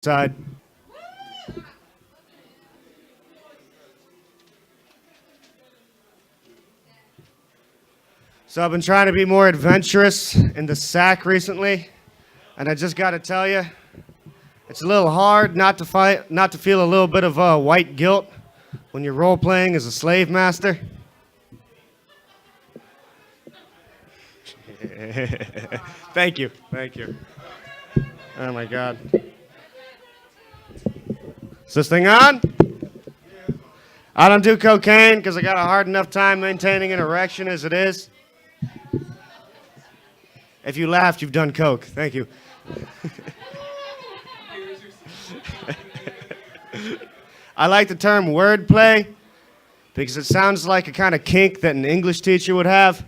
Side. So I've been trying to be more adventurous in the sack recently, and I just got to tell you, it's a little hard not to feel a little bit of white guilt when you're role playing as a slave master. Thank you. Oh my God. Is this thing on? I don't do cocaine because I got a hard enough time maintaining an erection as it is. If you laughed, you've done coke. Thank you. I like the term wordplay because it sounds like a kind of kink that an English teacher would have.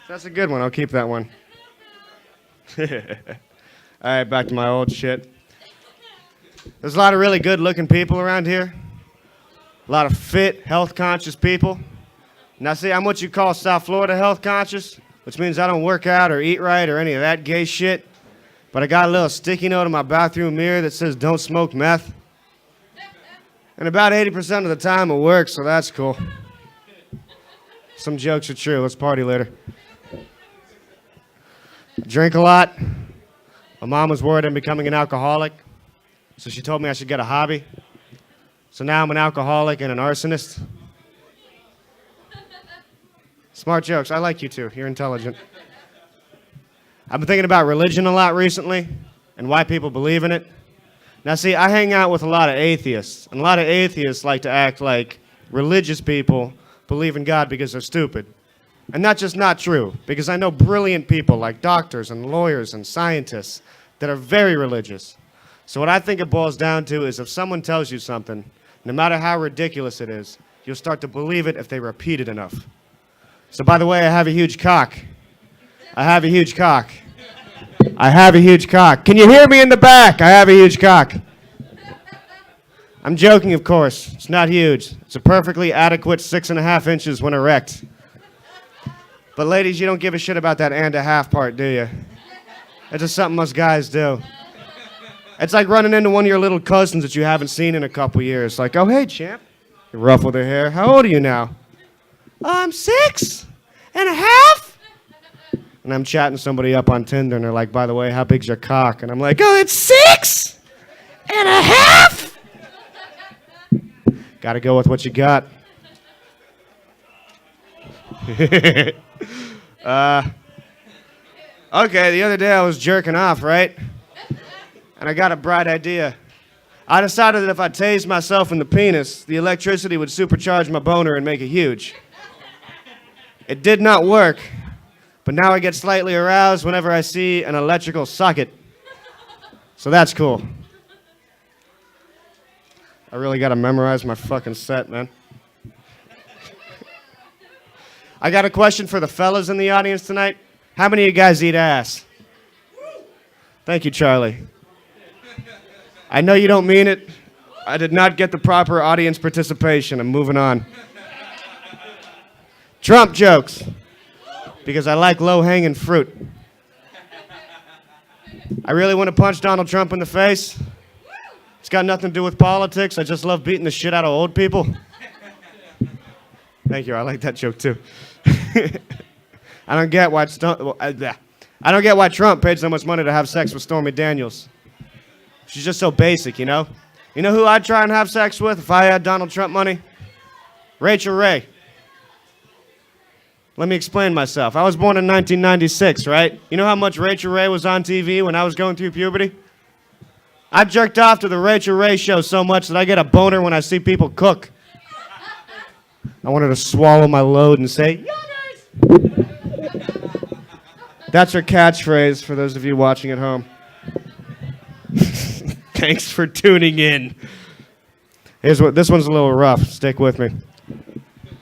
That's a good one. I'll keep that one. All right, back to my old shit. There's a lot of really good-looking people around here. A lot of fit, health-conscious people. Now, see, I'm what you call South Florida health-conscious, which means I don't work out or eat right or any of that gay shit. But I got a little sticky note in my bathroom mirror that says, "Don't smoke meth." And about 80% of the time it works, so that's cool. Some jokes are true. Let's party later. I drink a lot. My mom was worried I'm becoming an alcoholic, so she told me I should get a hobby. So now I'm an alcoholic and an arsonist. Smart jokes. I like you too. You're intelligent. I've been thinking about religion a lot recently and why people believe in it. Now, see, I hang out with a lot of atheists, and a lot of atheists like to act like religious people believe in God because they're stupid. And that's just not true, because I know brilliant people like doctors and lawyers and scientists that are very religious. So what I think it boils down to is if someone tells you something, no matter how ridiculous it is, you'll start to believe it if they repeat it enough. So by the way, I have a huge cock. I have a huge cock. I have a huge cock. Can you hear me in the back? I have a huge cock. I'm joking, of course. It's not huge. It's a perfectly adequate 6.5 inches when erect. But ladies, you don't give a shit about that and a half part, do you? It's just something us guys do. It's like running into one of your little cousins that you haven't seen in a couple years. Like, "Oh, hey, champ." You ruffle their hair. "How old are you now?" "I'm 6.5. And I'm chatting somebody up on Tinder, and they're like, "By the way, how big's your cock?" And I'm like, "Oh, it's 6.5. Gotta go with what you got. Okay, the other day I was jerking off, right? And I got a bright idea. I decided that if I tased myself in the penis, the electricity would supercharge my boner and make it huge. It did not work, but now I get slightly aroused whenever I see an electrical socket. So that's cool. I really gotta memorize my fucking set, man. I got a question for the fellas in the audience tonight. How many of you guys eat ass? Thank you, Charlie. I know you don't mean it. I did not get the proper audience participation. I'm moving on. Trump jokes, because I like low-hanging fruit. I really want to punch Donald Trump in the face. It's got nothing to do with politics. I just love beating the shit out of old people. Thank you. I like that joke too. I don't get why Trump paid so much money to have sex with Stormy Daniels. She's just so basic, you know? You know who I'd try and have sex with if I had Donald Trump money? Rachel Ray. Let me explain myself. I was born in 1996, right? You know how much Rachel Ray was on TV when I was going through puberty? I jerked off to the Rachel Ray show so much that I get a boner when I see people cook. I wanted to swallow my load and say, "Yummers!" That's her catchphrase for those of you watching at home. Thanks for tuning in. This one's a little rough. Stick with me.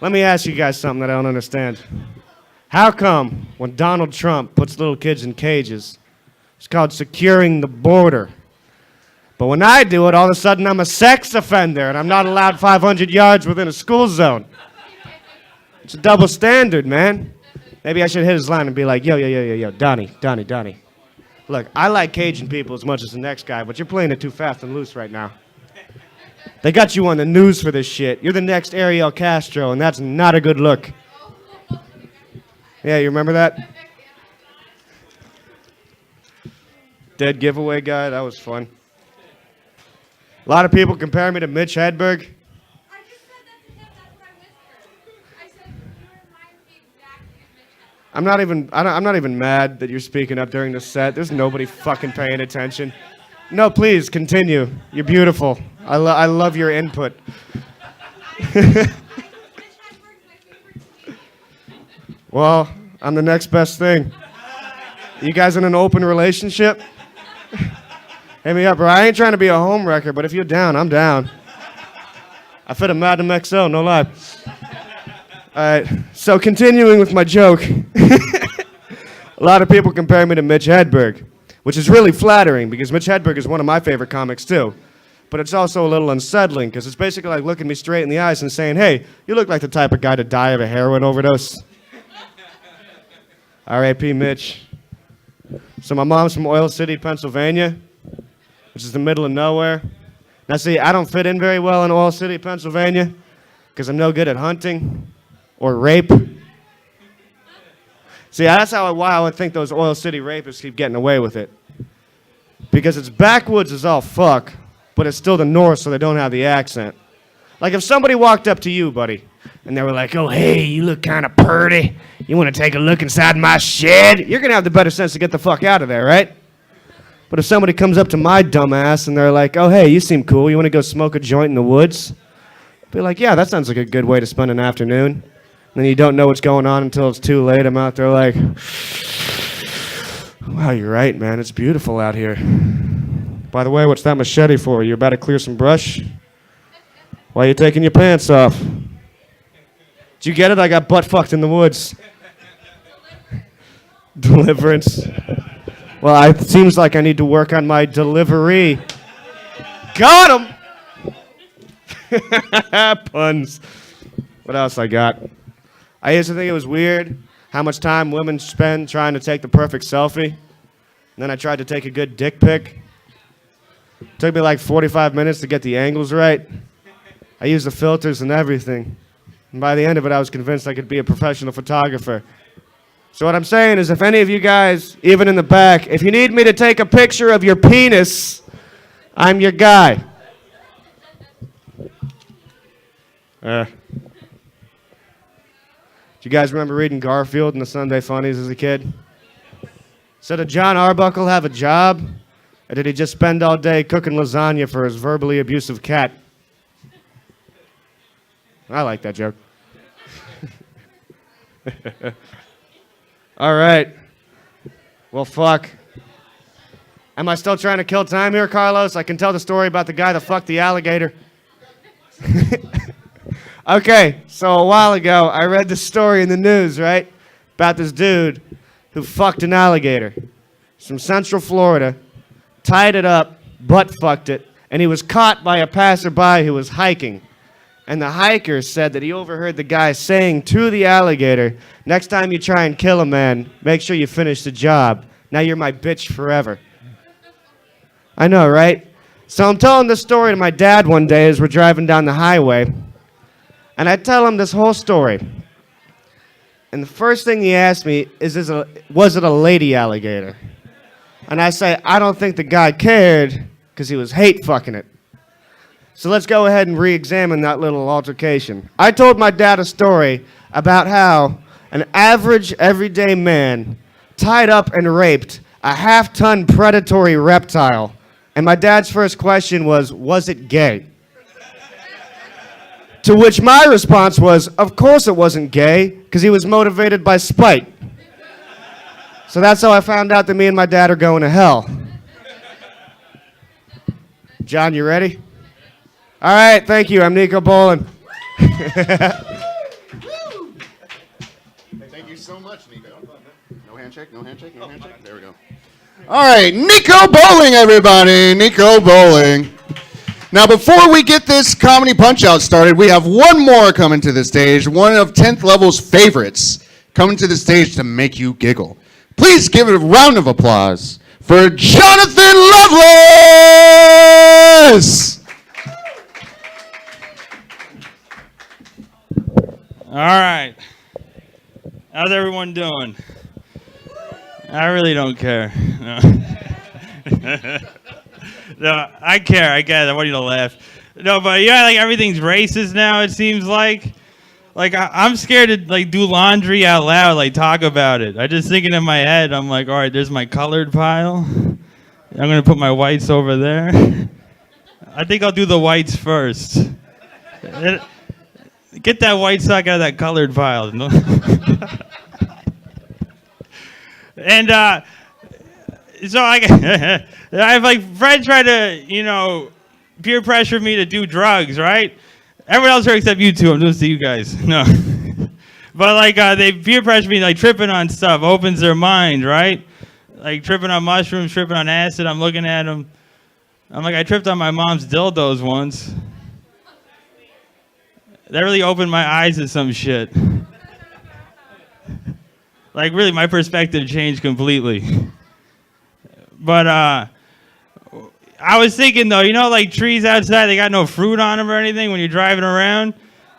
Let me ask you guys something that I don't understand. How come when Donald Trump puts little kids in cages, it's called securing the border? But when I do it, all of a sudden I'm a sex offender and I'm not allowed 500 yards within a school zone. It's a double standard, man. Maybe I should hit his line and be like, yo, Donnie. Look, I like Cajun people as much as the next guy, but you're playing it too fast and loose right now. They got you on the news for this shit. You're the next Ariel Castro, and that's not a good look. Yeah, you remember that? Dead giveaway guy, that was fun. A lot of people compare me to Mitch Hedberg. I just said that to him, that's what I whispered. I said, you remind me exactly of Mitch Hedberg. I'm not even mad that you're speaking up during the set. There's nobody fucking paying attention. No, please, continue. You're beautiful. I love your input. Well, I'm the next best thing. You guys in an open relationship? Hit me up, bro. I ain't trying to be a home wrecker, but if you're down, I'm down. I fit a Magnum XL, no lie. All right, so continuing with my joke. A lot of people compare me to Mitch Hedberg, which is really flattering because Mitch Hedberg is one of my favorite comics too. But it's also a little unsettling because it's basically like looking me straight in the eyes and saying, hey, you look like the type of guy to die of a heroin overdose. R.I.P. Mitch. So my mom's from Oil City, Pennsylvania, which is the middle of nowhere. Now see, I don't fit in very well in Oil City, Pennsylvania, because I'm no good at hunting or rape. See, that's why I would think those Oil City rapists keep getting away with it. Because it's backwoods as all fuck, but it's still the North, so they don't have the accent. Like if somebody walked up to you, buddy, and they were like, oh, hey, you look kind of purty. You want to take a look inside my shed? You're going to have the better sense to get the fuck out of there, right? But if somebody comes up to my dumb ass and they're like, oh, hey, you seem cool. You want to go smoke a joint in the woods? I'd be like, yeah, that sounds like a good way to spend an afternoon. And then you don't know what's going on until it's too late. I'm out there like, wow, you're right, man. It's beautiful out here. By the way, what's that machete for? You about to clear some brush? Why are you taking your pants off? Did you get it? I got butt fucked in the woods. Deliverance. Well, it seems like I need to work on my delivery. Got him! Puns. What else I got? I used to think it was weird how much time women spend trying to take the perfect selfie. And then I tried to take a good dick pic. Took me like 45 minutes to get the angles right. I used the filters and everything. And by the end of it, I was convinced I could be a professional photographer. So what I'm saying is if any of you guys, even in the back, if you need me to take a picture of your penis, I'm your guy. Do you guys remember reading Garfield in the Sunday Funnies as a kid? So did John Arbuckle have a job? Or did he just spend all day cooking lasagna for his verbally abusive cat? I like that joke. All right. Well, fuck. Am I still trying to kill time here, Carlos? I can tell the story about the guy that fucked the alligator. Okay, so a while ago, I read the story in the news, right? About this dude who fucked an alligator. He's from Central Florida, tied it up, butt fucked it, and he was caught by a passerby who was hiking. And the hiker said that he overheard the guy saying to the alligator, next time you try and kill a man, make sure you finish the job. Now you're my bitch forever. I know, right? So I'm telling this story to my dad one day as we're driving down the highway. And I tell him this whole story. And the first thing he asked me is, was it a lady alligator? And I say, I don't think the guy cared because he was hate fucking it. So let's go ahead and re-examine that little altercation. I told my dad a story about how an average, everyday man tied up and raped a half-ton predatory reptile. And my dad's first question was it gay? To which my response was, of course it wasn't gay, because he was motivated by spite. So that's how I found out that me and my dad are going to hell. John, you ready? All right, thank you. I'm Nico Bolin. Thank you so much, Nico. No handshake, no handshake, no handshake. There we go. All right, Nico Bowling, everybody. Nico Bowling. Now, before we get this comedy punch-out started, we have one more coming to the stage, one of 10th Level's favorites coming to the stage to make you giggle. Please give it a round of applause for Jonathan Lovelace. All right. How's everyone doing? I really don't care. No, no I care. I get it. I want you to laugh. No, but yeah, like everything's racist now. It seems like I'm scared to like do laundry out loud, like talk about it. I just thinking in my head. I'm like, all right, there's my colored pile. I'm gonna put my whites over there. I think I'll do the whites first. Get that white sock out of that colored pile. And so I have like friends try to, peer pressure me to do drugs, right? Everyone else here except you two. I'm doing to you guys. No. But like they peer pressure me, like tripping on stuff opens their mind, right? Like tripping on mushrooms, tripping on acid. I'm looking at them. I'm like, I tripped on my mom's dildos once. That really opened my eyes to some shit. Like really, my perspective changed completely. But I was thinking though, like trees outside, they got no fruit on them or anything when you're driving around.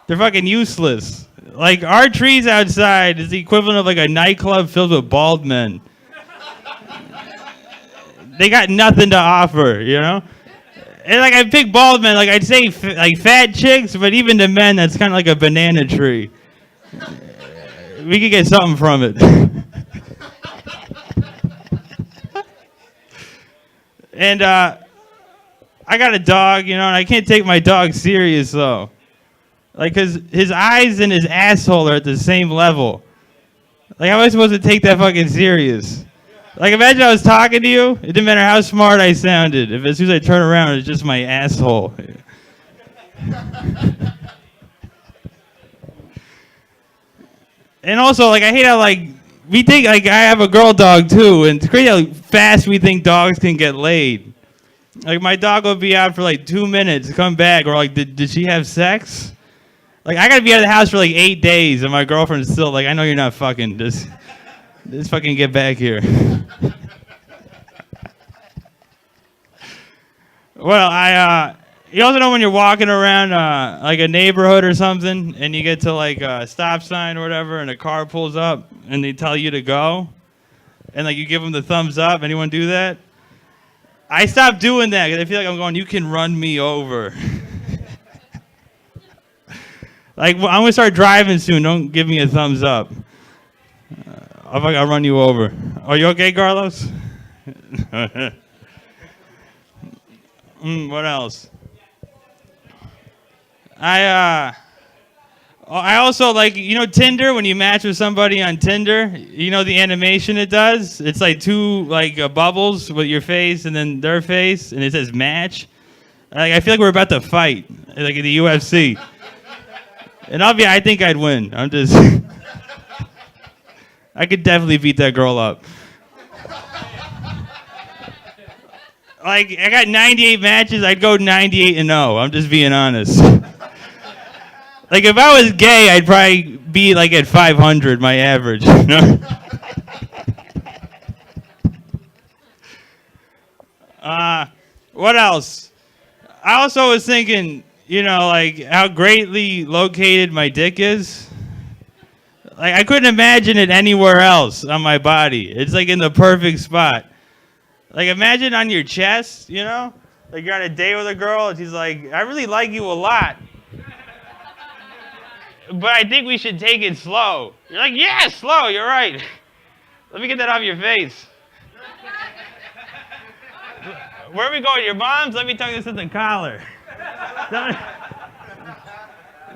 They're fucking useless. Like our trees outside is the equivalent of like a nightclub filled with bald men. They got nothing to offer, And like I pick bald men, like I'd say like fat chicks, but even to men, that's kind of like a banana tree. We could get something from it. And I got a dog, and I can't take my dog serious though. Like, cause his eyes and his asshole are at the same level. Like, how am I supposed to take that fucking serious? Like, imagine I was talking to you. It didn't matter how smart I sounded. If as soon as I turn around, it's just my asshole. And also, like, I hate how, like, we think, like, I have a girl dog, too. And it's crazy how fast we think dogs can get laid. Like, my dog will be out for, like, 2 minutes, come back. Or, like, did she have sex? Like, I got to be out of the house for, like, 8 days. And my girlfriend's still like, I know you're not fucking. Just fucking get back here. Well, you also know when you're walking around like a neighborhood or something, and you get to like a stop sign or whatever, and a car pulls up, and they tell you to go, and like you give them the thumbs up. Anyone do that? I stopped doing that because I feel like I'm going, you can run me over. Like, well, I'm gonna start driving soon. Don't give me a thumbs up. I'll run you over. Are you okay, Carlos? What else? I also like, Tinder, when you match with somebody on Tinder, the animation it does? It's like two like bubbles with your face and then their face, and it says match. Like, I feel like we're about to fight, like in the UFC. And I think I'd win. I could definitely beat that girl up. Like, I got 98 matches, I'd go 98-0. I'm just being honest. Like, if I was gay, I'd probably be, like, at 500, my average. What else? I also was thinking, like, how greatly located my dick is. Like, I couldn't imagine it anywhere else on my body. It's, like, in the perfect spot. Like, imagine on your chest, Like, you're on a date with a girl, and she's like, I really like you a lot. But I think we should take it slow. You're like, yeah, slow, you're right. Let me get that off your face. Where are we going? Your mom's? Let me tuck this in the collar.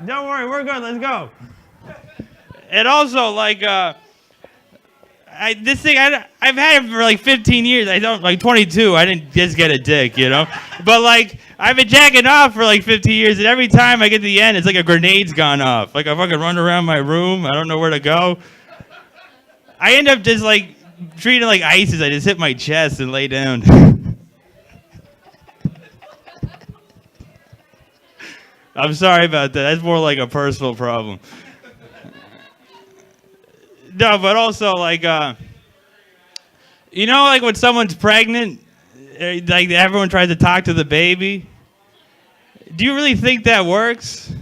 Don't worry, we're good, let's go. And also, like, I've had it for like 15 years. I don't, like 22, I didn't just get a dick, But like, I've been jacking off for like 15 years, and every time I get to the end, it's like a grenade's gone off. Like, I fucking run around my room, I don't know where to go. I end up just like treating it like ISIS. I just hit my chest and lay down. I'm sorry about that. That's more like a personal problem. No, but also like, You know, like when someone's pregnant, like everyone tries to talk to the baby. Do you really think that works?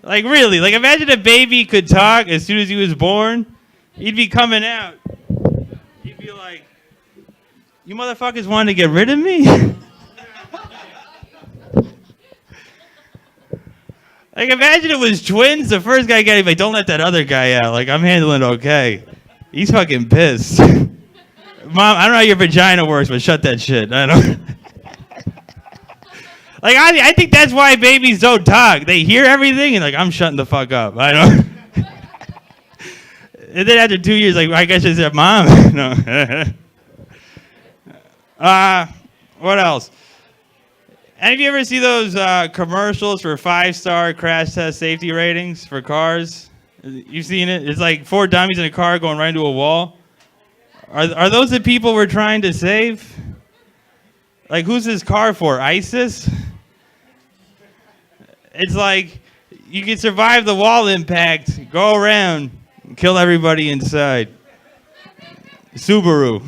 Like really? Like imagine a baby could talk as soon as he was born. He'd be coming out. He'd be like, "You motherfuckers wanted to get rid of me?" Like imagine it was twins. The first guy getting like, "Don't let that other guy out." Like I'm handling it okay. He's fucking pissed. Mom, I don't know how your vagina works, but shut that shit. I don't. Like I think that's why babies don't talk. They hear everything and like I'm shutting the fuck up. I don't. And then after 2 years, like I guess I said, "Mom." No. What else? Have you ever see those commercials for 5-star crash test safety ratings for cars? You've seen it? It's like 4 dummies in a car going right into a wall. Are those the people we're trying to save? Like, who's this car for? ISIS? It's like, you can survive the wall impact, go around, and kill everybody inside. Subaru.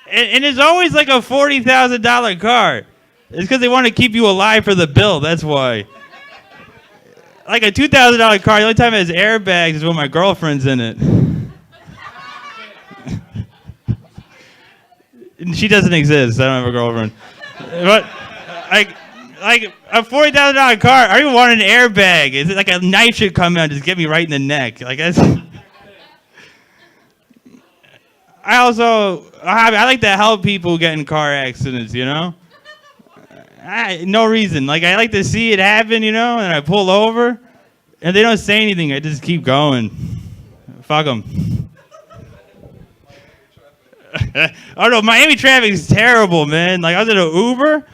And it's always like a $40,000 car. It's because they want to keep you alive for the bill, that's why. Like a $2,000 car, the only time it has airbags is when my girlfriend's in it. She doesn't exist. I don't have a girlfriend. But like a $40,000 car, I don't even want an airbag. It's like a knife should come out and just get me right in the neck. Like that's. I like to help people get in car accidents. You know. No reason. Like I like to see it happen. You know, and I pull over, and they don't say anything. I just keep going. Fuck them. Oh no, Miami traffic is terrible, man. Like I was in an Uber,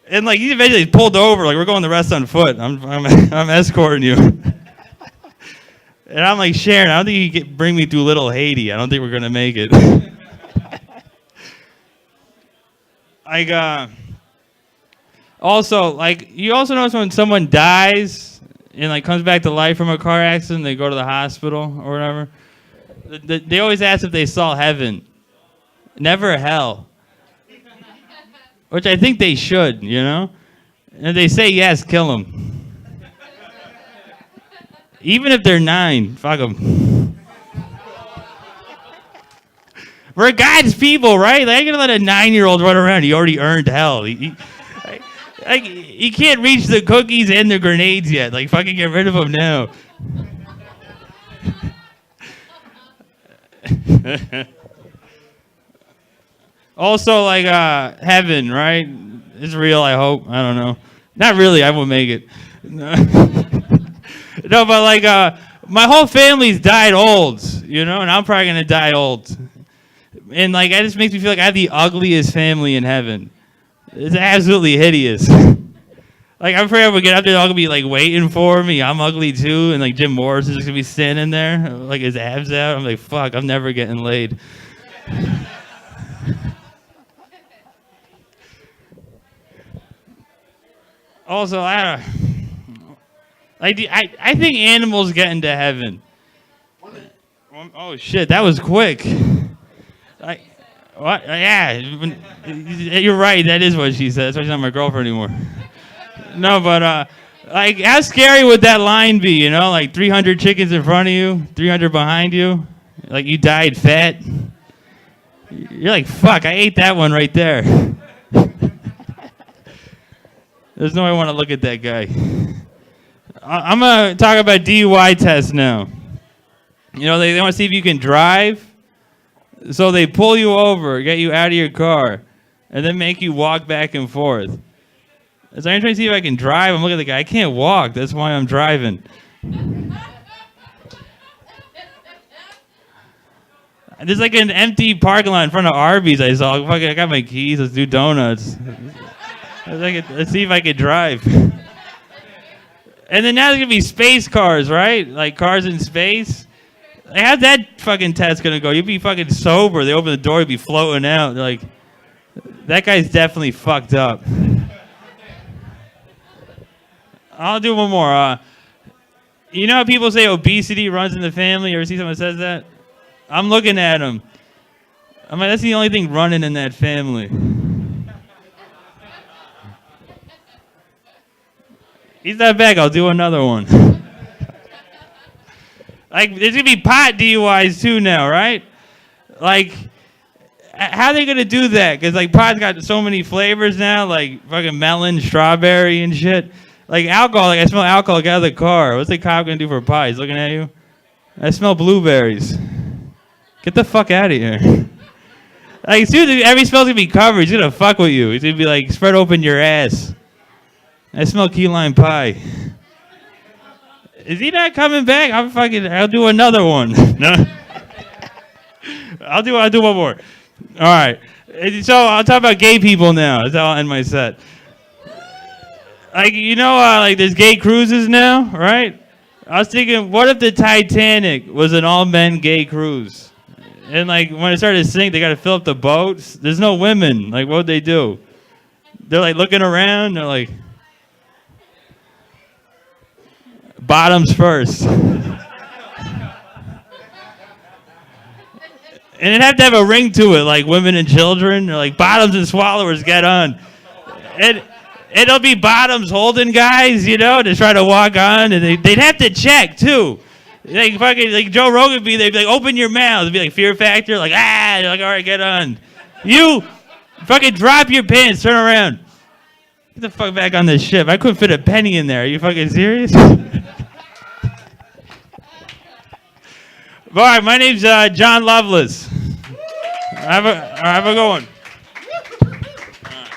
and like he eventually pulled over. Like we're going the rest on foot. I'm escorting you, and I'm like Sharon. I don't think you can bring me through Little Haiti. I don't think we're gonna make it. Like also like you also notice when someone dies and like comes back to life from a car accident, they go to the hospital or whatever. They always ask if they saw heaven. Never hell. Which I think they should, you know? And if they say yes, kill them. Even if they're 9, fuck them. We're God's people, right? Like, I'm going to let a 9-year-old run around. He already earned hell. He can't reach the cookies and the grenades yet. Like, fucking get rid of him now. Also, like, heaven, right? It's real, I hope. I don't know. Not really, I won't make it. No, but, like, my whole family's died old, you know? And I'm probably going to die old. And, like, it just makes me feel like I have the ugliest family in heaven. It's absolutely hideous. Like, I'm afraid I'm going to get up there, they're all going to be, like, waiting for me. I'm ugly, too. And, like, Jim Morris is just going to be standing there, like, his abs out. I'm like, fuck, I'm never getting laid. Also, I think animals get into heaven. Oh shit, that was quick. What? Yeah, you're right. That is what she said. That's why she's not my girlfriend anymore. No, but like, how scary would that line be? You know, like 300 chickens in front of you, 300 behind you. Like you died fat. You're like, fuck, I ate that one right there. There's no way I want to look at that guy. I'm going to talk about DUI tests now. You know, they want to see if you can drive. So they pull you over, get you out of your car, and then make you walk back and forth. So I'm trying to see if I can drive. I'm looking at the guy. I can't walk. That's why I'm driving. There's like an empty parking lot in front of Arby's I saw. Fuck it, I got my keys. Let's do donuts. Let's see if I could drive. And then now there's going to be space cars, right? Like cars in space. How's that fucking test going to go? You'll be fucking sober. They open the door, you'll be floating out. They're like, that guy's definitely fucked up. I'll do one more. You know how people say obesity runs in the family? You ever see someone that says that? I'm looking at him. I'm like, that's the only thing running in that family. He's not back. I'll do another one. Like, there's going to be pot DUIs too now, right? Like, how are they going to do that? Because, like, pot's got so many flavors now, like fucking melon, strawberry, and shit. Like, alcohol, like, I smell alcohol out of the car. What's the cop going to do for pot? He's looking at you. I smell blueberries. Get the fuck out of here. Like, soon as every smell's going to be covered, he's going to fuck with you. He's going to be like, spread open your ass. I smell key lime pie. Is he not coming back? I'll do another one. No. I'll do one more. All right. So I'll talk about gay people now. That's how I'll end my set. Like, you know, like there's gay cruises now, right? I was thinking, what if the Titanic was an all-men gay cruise? And like when it started to sink, they got to fill up the boats. There's no women. Like, what would they do? They're like looking around. They're like, bottoms first. And it'd have to have a ring to it, like women and children. They're like, bottoms and swallowers, get on. It'll be bottoms holding guys, you know, to try to walk on. And they'd have to check, too. Like, fucking, like Joe Rogan would be there, be like, open your mouth. It'd be like Fear Factor, like, You're like, all right, get on. You fucking drop your pants, turn around. Get the fuck back on this ship. I couldn't fit a penny in there. Are you fucking serious? All right, my name's John Lovelace. Have a good one.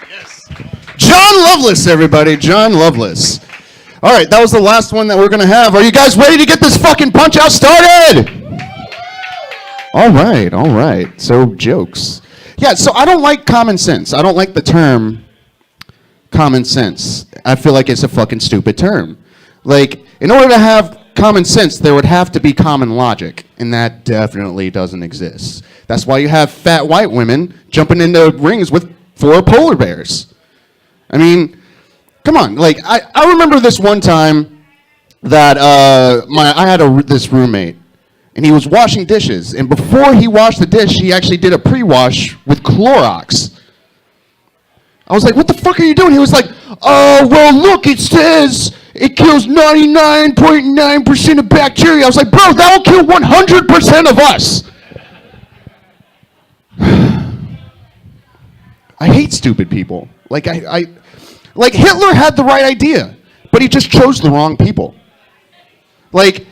Yes. John Lovelace, everybody. John Lovelace. All right, that was the last one that we're going to have. Are you guys ready to get this fucking Punch-Out started? All right. So, jokes. Yeah, so I don't like common sense. I don't like the term common sense. I feel like it's a fucking stupid term. Like, in order to have common sense, there would have to be common logic, and that definitely doesn't exist. That's why you have fat white women jumping into rings with 4 polar bears. I mean, come on. Like, I remember this one time that I had this roommate, and he was washing dishes, and before he washed the dish, he actually did a pre-wash with Clorox. I was like, what the fuck are you doing? He was like, oh, well, look, it says it kills 99.9% of bacteria. I was like, bro, that'll kill 100% of us. I hate stupid people. Like, like Hitler had the right idea, but he just chose the wrong people. Like,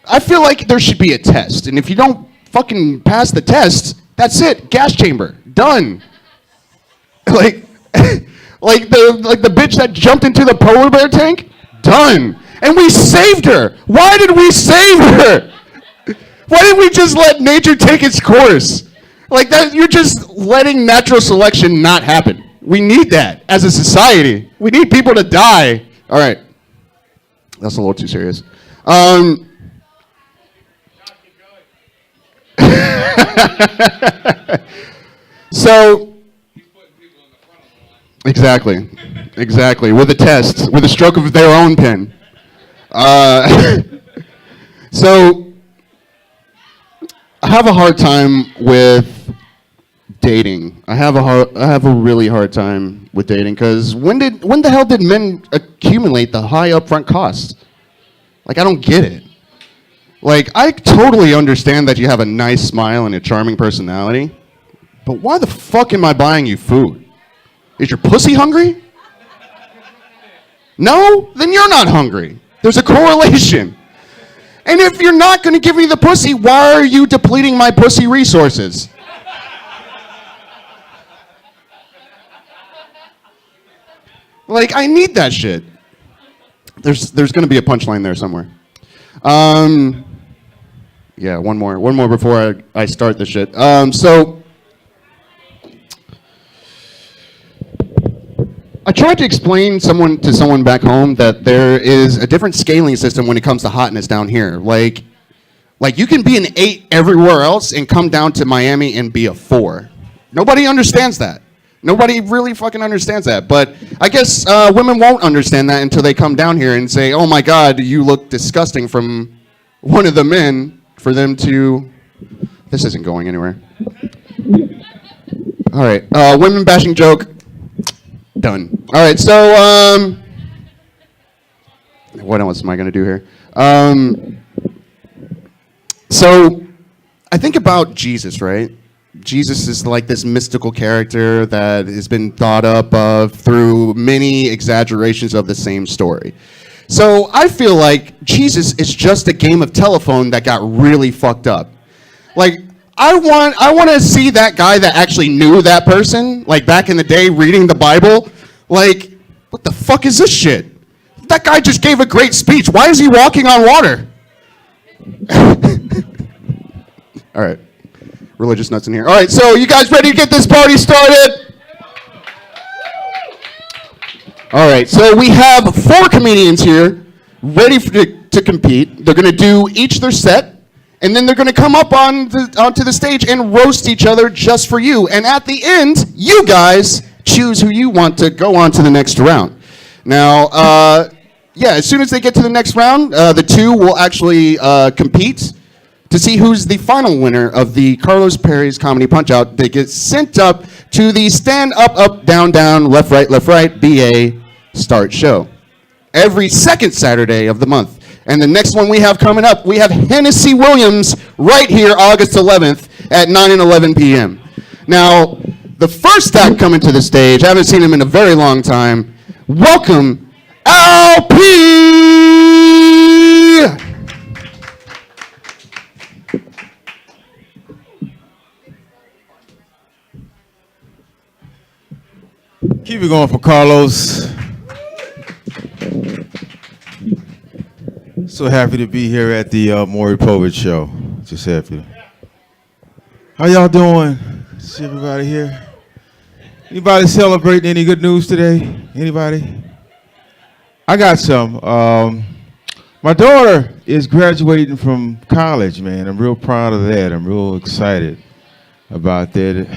I feel like there should be a test, and if you don't fucking pass the test, that's it. Gas chamber. Done. Like, like the bitch that jumped into the polar bear tank? Done. And we saved her. Why did we save her? Why didn't we just let nature take its course? Like that, you're just letting natural selection not happen. We need that as a society. We need people to die. All right. That's a little too serious. So, exactly. With a test, with a stroke of their own pen. So, I have a hard time with dating. I have a really hard time with dating because when the hell did men accumulate the high upfront costs? Like, I don't get it. Like, I totally understand that you have a nice smile and a charming personality, but why the fuck am I buying you food? Is your pussy hungry? No? Then you're not hungry. There's a correlation. And if you're not going to give me the pussy, why are you depleting my pussy resources? Like, I need that shit. There's going to be a punchline there somewhere. Yeah, one more before I start this shit. So, I tried to explain to someone back home that there is a different scaling system when it comes to hotness down here. Like you can be an 8 everywhere else and come down to Miami and be a 4. Nobody understands that. Nobody really fucking understands that. But I guess women won't understand that until they come down here and say, oh my God, you look disgusting from one of the men, for them to This isn't going anywhere. All right. Women bashing joke. Done. All right. So, what else am I going to do here? So, I think about Jesus, right? Jesus is like this mystical character that has been thought up of through many exaggerations of the same story. So I feel like Jesus is just a game of telephone that got really fucked up. Like, I want to see that guy that actually knew that person, like back in the day reading the Bible. Like, what the fuck is this shit? That guy just gave a great speech. Why is he walking on water? All right. Religious nuts in here. All right, so you guys ready to get this party started? All right, so we have 4 comedians here ready to compete. They're going to do each their set, and then they're going to come up onto the stage and roast each other just for you. And at the end, you guys choose who you want to go on to the next round. Now, yeah, as soon as they get to the next round, the 2 will actually compete to see who's the final winner of the Carlos Perry's Comedy Punch-Out. They get sent up to the stand up, up, down, down, left, right, BA start show. Every second Saturday of the month. And the next one we have coming up, we have Hennessy Williams right here, August 11th at 9 and 11 p.m. Now, the first act coming to the stage, I haven't seen him in a very long time. Welcome, LP! Keep it going for Carlos. So happy to be here at the Maury Povich show. Just happy. How y'all doing? See everybody here? Anybody celebrating any good news today? Anybody? I got some. My daughter is graduating from college, man. I'm real proud of that. I'm real excited about that.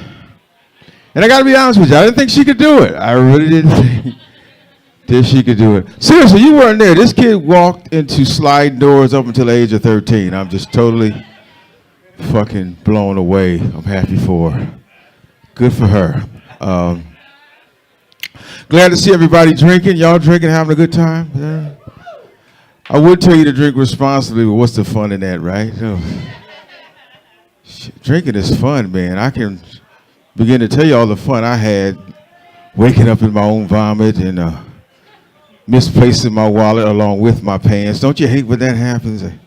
And I got to be honest with you, I didn't think she could do it. I really didn't think that she could do it. Seriously, you weren't there. This kid walked into sliding doors up until the age of 13. I'm just totally fucking blown away. I'm happy for her. Good for her. Glad to see everybody drinking. Y'all drinking, having a good time? Yeah. I would tell you to drink responsibly, but what's the fun in that, right? Oh. Shit, drinking is fun, man. I can begin to tell you all the fun I had waking up in my own vomit and misplacing my wallet along with my pants. Don't you hate when that happens? I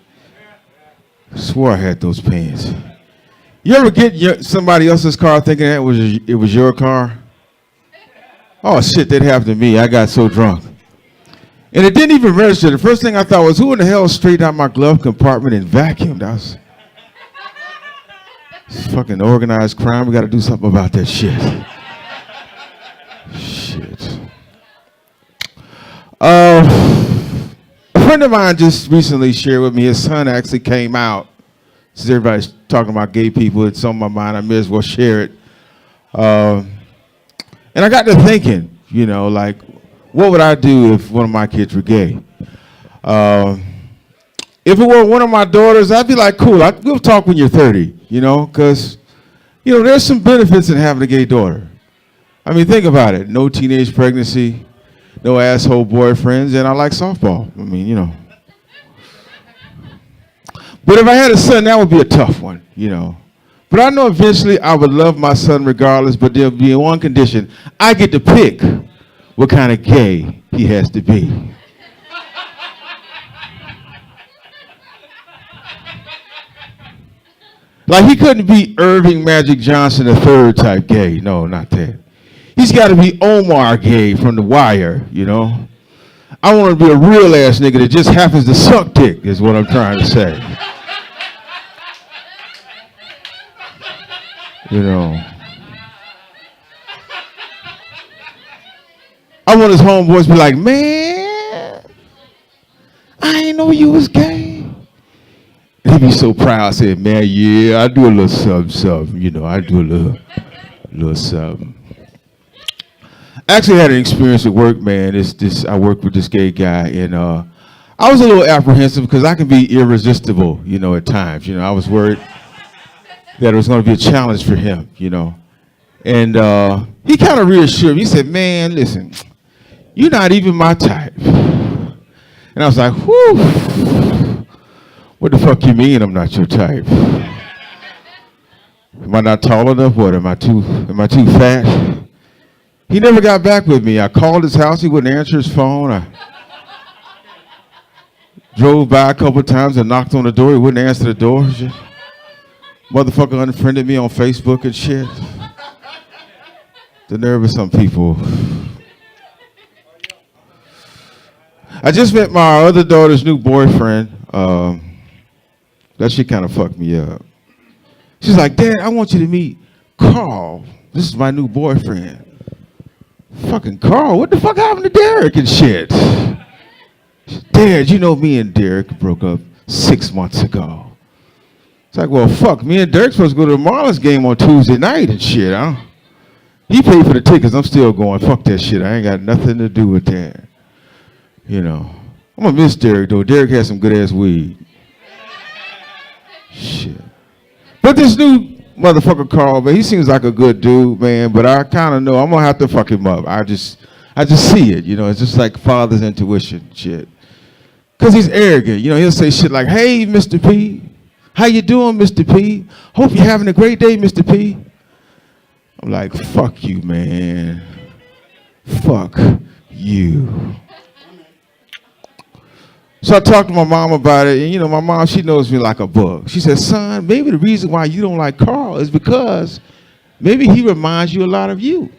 swore I had those pants. You ever get somebody else's car thinking that it was your car? Oh, shit, that happened to me. I got so drunk. And it didn't even register. The first thing I thought was, who in the hell straightened out my glove compartment and vacuumed? That was fucking organized crime. We got to do something about that shit. Shit. A friend of mine just recently shared with me, his son actually came out. Since everybody's talking about gay people, it's on my mind, I may as well share it. And I got to thinking, you know, like, what would I do if one of my kids were gay? If it were one of my daughters, I'd be like, cool, we'll talk when you're 30, you know, because, you know, there's some benefits in having a gay daughter. I mean, think about it. No teenage pregnancy, no asshole boyfriends, and I like softball. I mean, you know. But if I had a son, that would be a tough one, you know. But I know eventually I would love my son regardless, but there'll be one condition. I get to pick what kind of gay he has to be. Like, he couldn't be Irving Magic Johnson III type gay. No, not that. He's got to be Omar gay from The Wire, you know. I want to be a real ass nigga that just happens to suck dick, is what I'm trying to say. You know. I want his homeboys to be like, man, I ain't know you was gay. He'd be so proud. I said, man, yeah, I do a little something, you know, I do a little something. I actually had an experience at work, man. I worked with this gay guy, and I was a little apprehensive because I can be irresistible, you know, at times. You know, I was worried that it was going to be a challenge for him, you know. And he kind of reassured me. He said, man, listen, you're not even my type. And I was like, whew, what the fuck you mean I'm not your type? Am I not tall enough? What, am I too fat? He never got back with me. I called his house. He wouldn't answer his phone. I drove by a couple of times and knocked on the door. He wouldn't answer the door. Just, motherfucker unfriended me on Facebook and shit. The nerve of some people. I just met my other daughter's new boyfriend. That shit kind of fucked me up. She's like, Dad, I want you to meet Carl. This is my new boyfriend. Fucking Carl, what the fuck happened to Derek and shit? Dad, you know me and Derek broke up 6 months ago. It's like, well, fuck, me and Derek's supposed to go to the Marlins game on Tuesday night and shit, huh? He paid for the tickets, I'm still going. Fuck that shit, I ain't got nothing to do with that. You know, I'm gonna miss Derek though. Derek has some good ass weed. Shit. But this new motherfucker Carl, man, he seems like a good dude, man, but I kind of know I'm gonna have to fuck him up. I just see it, you know. It's just like father's intuition shit. Cause he's arrogant, you know. He'll say shit like, "Hey, Mr. P, how you doing, Mr. P? Hope you're having a great day, Mr. P." I'm like, fuck you, man. Fuck you. So I talked to my mom about it, and you know, my mom, she knows me like a book. She said, son, maybe the reason why you don't like Carl is because maybe he reminds you a lot of you.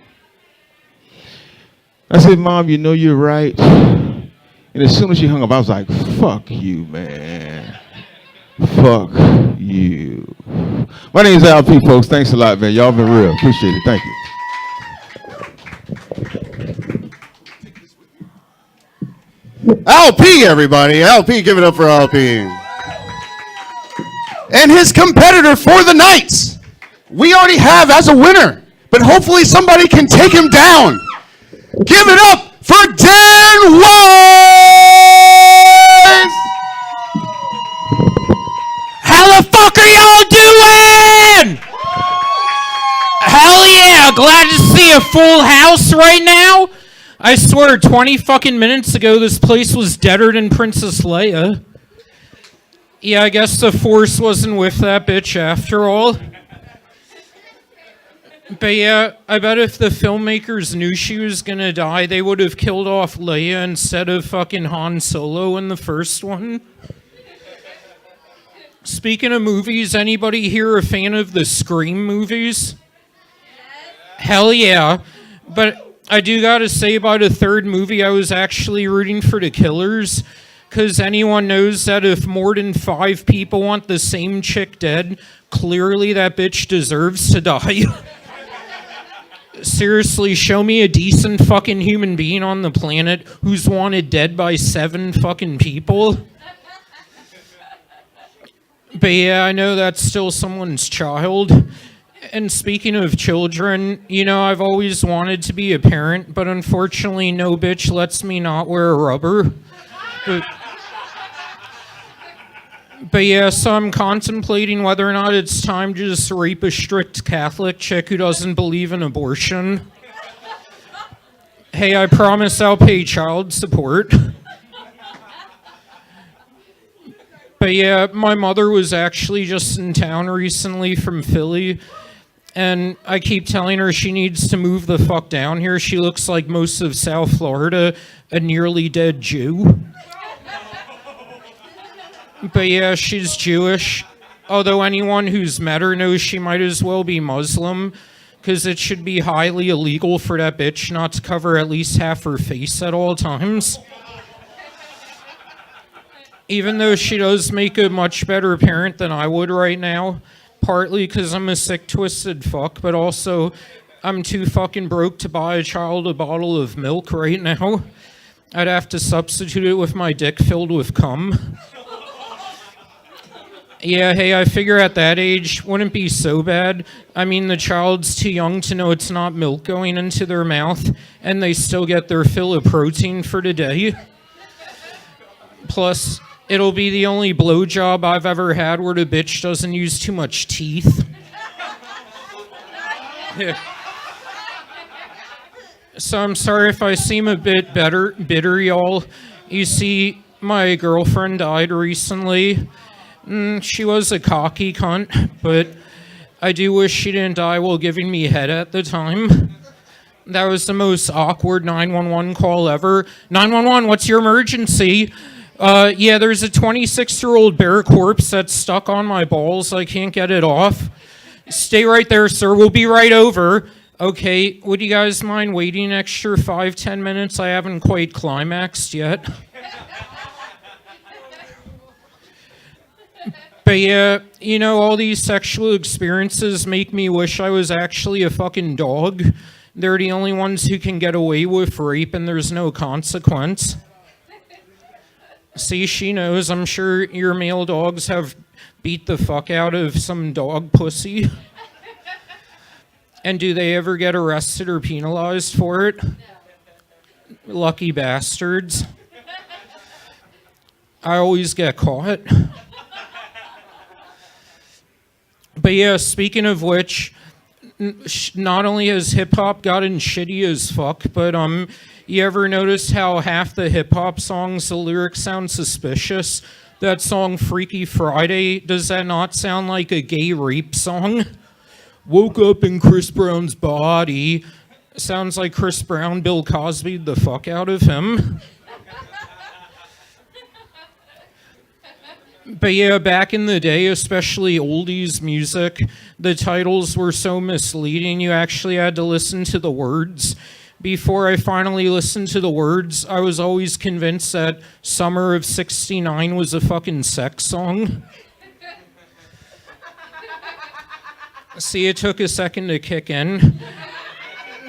I said, Mom, you know you're right. And as soon as she hung up, I was like, fuck you, man. Fuck you. My name is LP, folks. Thanks a lot, man. Y'all been real. Appreciate it. Thank you. LP, everybody. LP, give it up for LP. And his competitor for the night, we already have as a winner, but hopefully somebody can take him down. Give it up for Dan Wise! How the fuck are y'all doing? Hell yeah, glad to see a full house right now. I swear, 20 fucking minutes ago, this place was deader than Princess Leia. Yeah, I guess the Force wasn't with that bitch after all. But yeah, I bet if the filmmakers knew she was gonna die, they would have killed off Leia instead of fucking Han Solo in the first one. Speaking of movies, anybody here a fan of the Scream movies? Hell yeah. But I do gotta say, by the third movie, I was actually rooting for the killers, because anyone knows that if more than 5 people want the same chick dead, clearly that bitch deserves to die. Seriously, show me a decent fucking human being on the planet who's wanted dead by 7 fucking people. But yeah, I know that's still someone's child. And speaking of children, you know, I've always wanted to be a parent, but unfortunately no bitch lets me not wear a rubber. But yeah, so I'm contemplating whether or not it's time to just rape a strict Catholic chick who doesn't believe in abortion. Hey, I promise I'll pay child support. But yeah, my mother was actually just in town recently from Philly, and I keep telling her she needs to move the fuck down here. She looks like most of South Florida, a nearly dead Jew. But yeah, she's Jewish, although anyone who's met her knows she might as well be Muslim, because it should be highly illegal for that bitch not to cover at least half her face at all times. Even though she does make a much better parent than I would right now, partly because I'm a sick, twisted fuck, but also I'm too fucking broke to buy a child a bottle of milk right now. I'd have to substitute it with my dick filled with cum. Yeah, hey, I figure at that age, wouldn't be so bad. I mean, the child's too young to know it's not milk going into their mouth, and they still get their fill of protein for the day. Plus, it'll be the only blowjob I've ever had where the bitch doesn't use too much teeth. So I'm sorry if I seem a bit bitter, y'all. You see, my girlfriend died recently. She was a cocky cunt, but I do wish she didn't die while giving me head at the time. That was the most awkward 911 call ever. 911, what's your emergency? Yeah, there's a 26-year-old bear corpse that's stuck on my balls. I can't get it off. Stay right there, sir. We'll be right over. Okay, would you guys mind waiting an extra 5-10 minutes? I haven't quite climaxed yet. But yeah, you know, all these sexual experiences make me wish I was actually a fucking dog. They're the only ones who can get away with rape and there's no consequence. See, she knows. I'm sure your male dogs have beat the fuck out of some dog pussy. And do they ever get arrested or penalized for it? Lucky bastards. I always get caught. But yeah, speaking of which, not only has hip-hop gotten shitty as fuck, but you ever notice how half the hip-hop songs, the lyrics sound suspicious? That song Freaky Friday, does that not sound like a gay rape song? Woke up in Chris Brown's body. Sounds like Chris Brown Bill Cosby'd the fuck out of him. But yeah, back in the day, especially oldies music, the titles were so misleading you actually had to listen to the words. Before I finally listened to the words, I was always convinced that Summer of '69 was a fucking sex song. See, it took a second to kick in.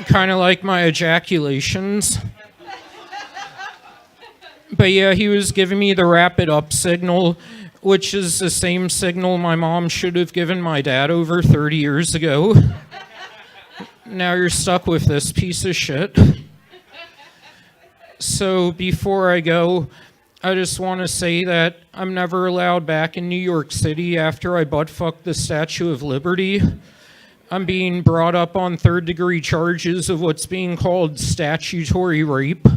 Kind of like my ejaculations. But yeah, he was giving me the wrap it up signal, which is the same signal my mom should have given my dad over 30 years ago. Now you're stuck with this piece of shit. So before I go, I just want to say that I'm never allowed back in New York City after I butt-fucked the Statue of Liberty. I'm being brought up on third-degree charges of what's being called statutory rape.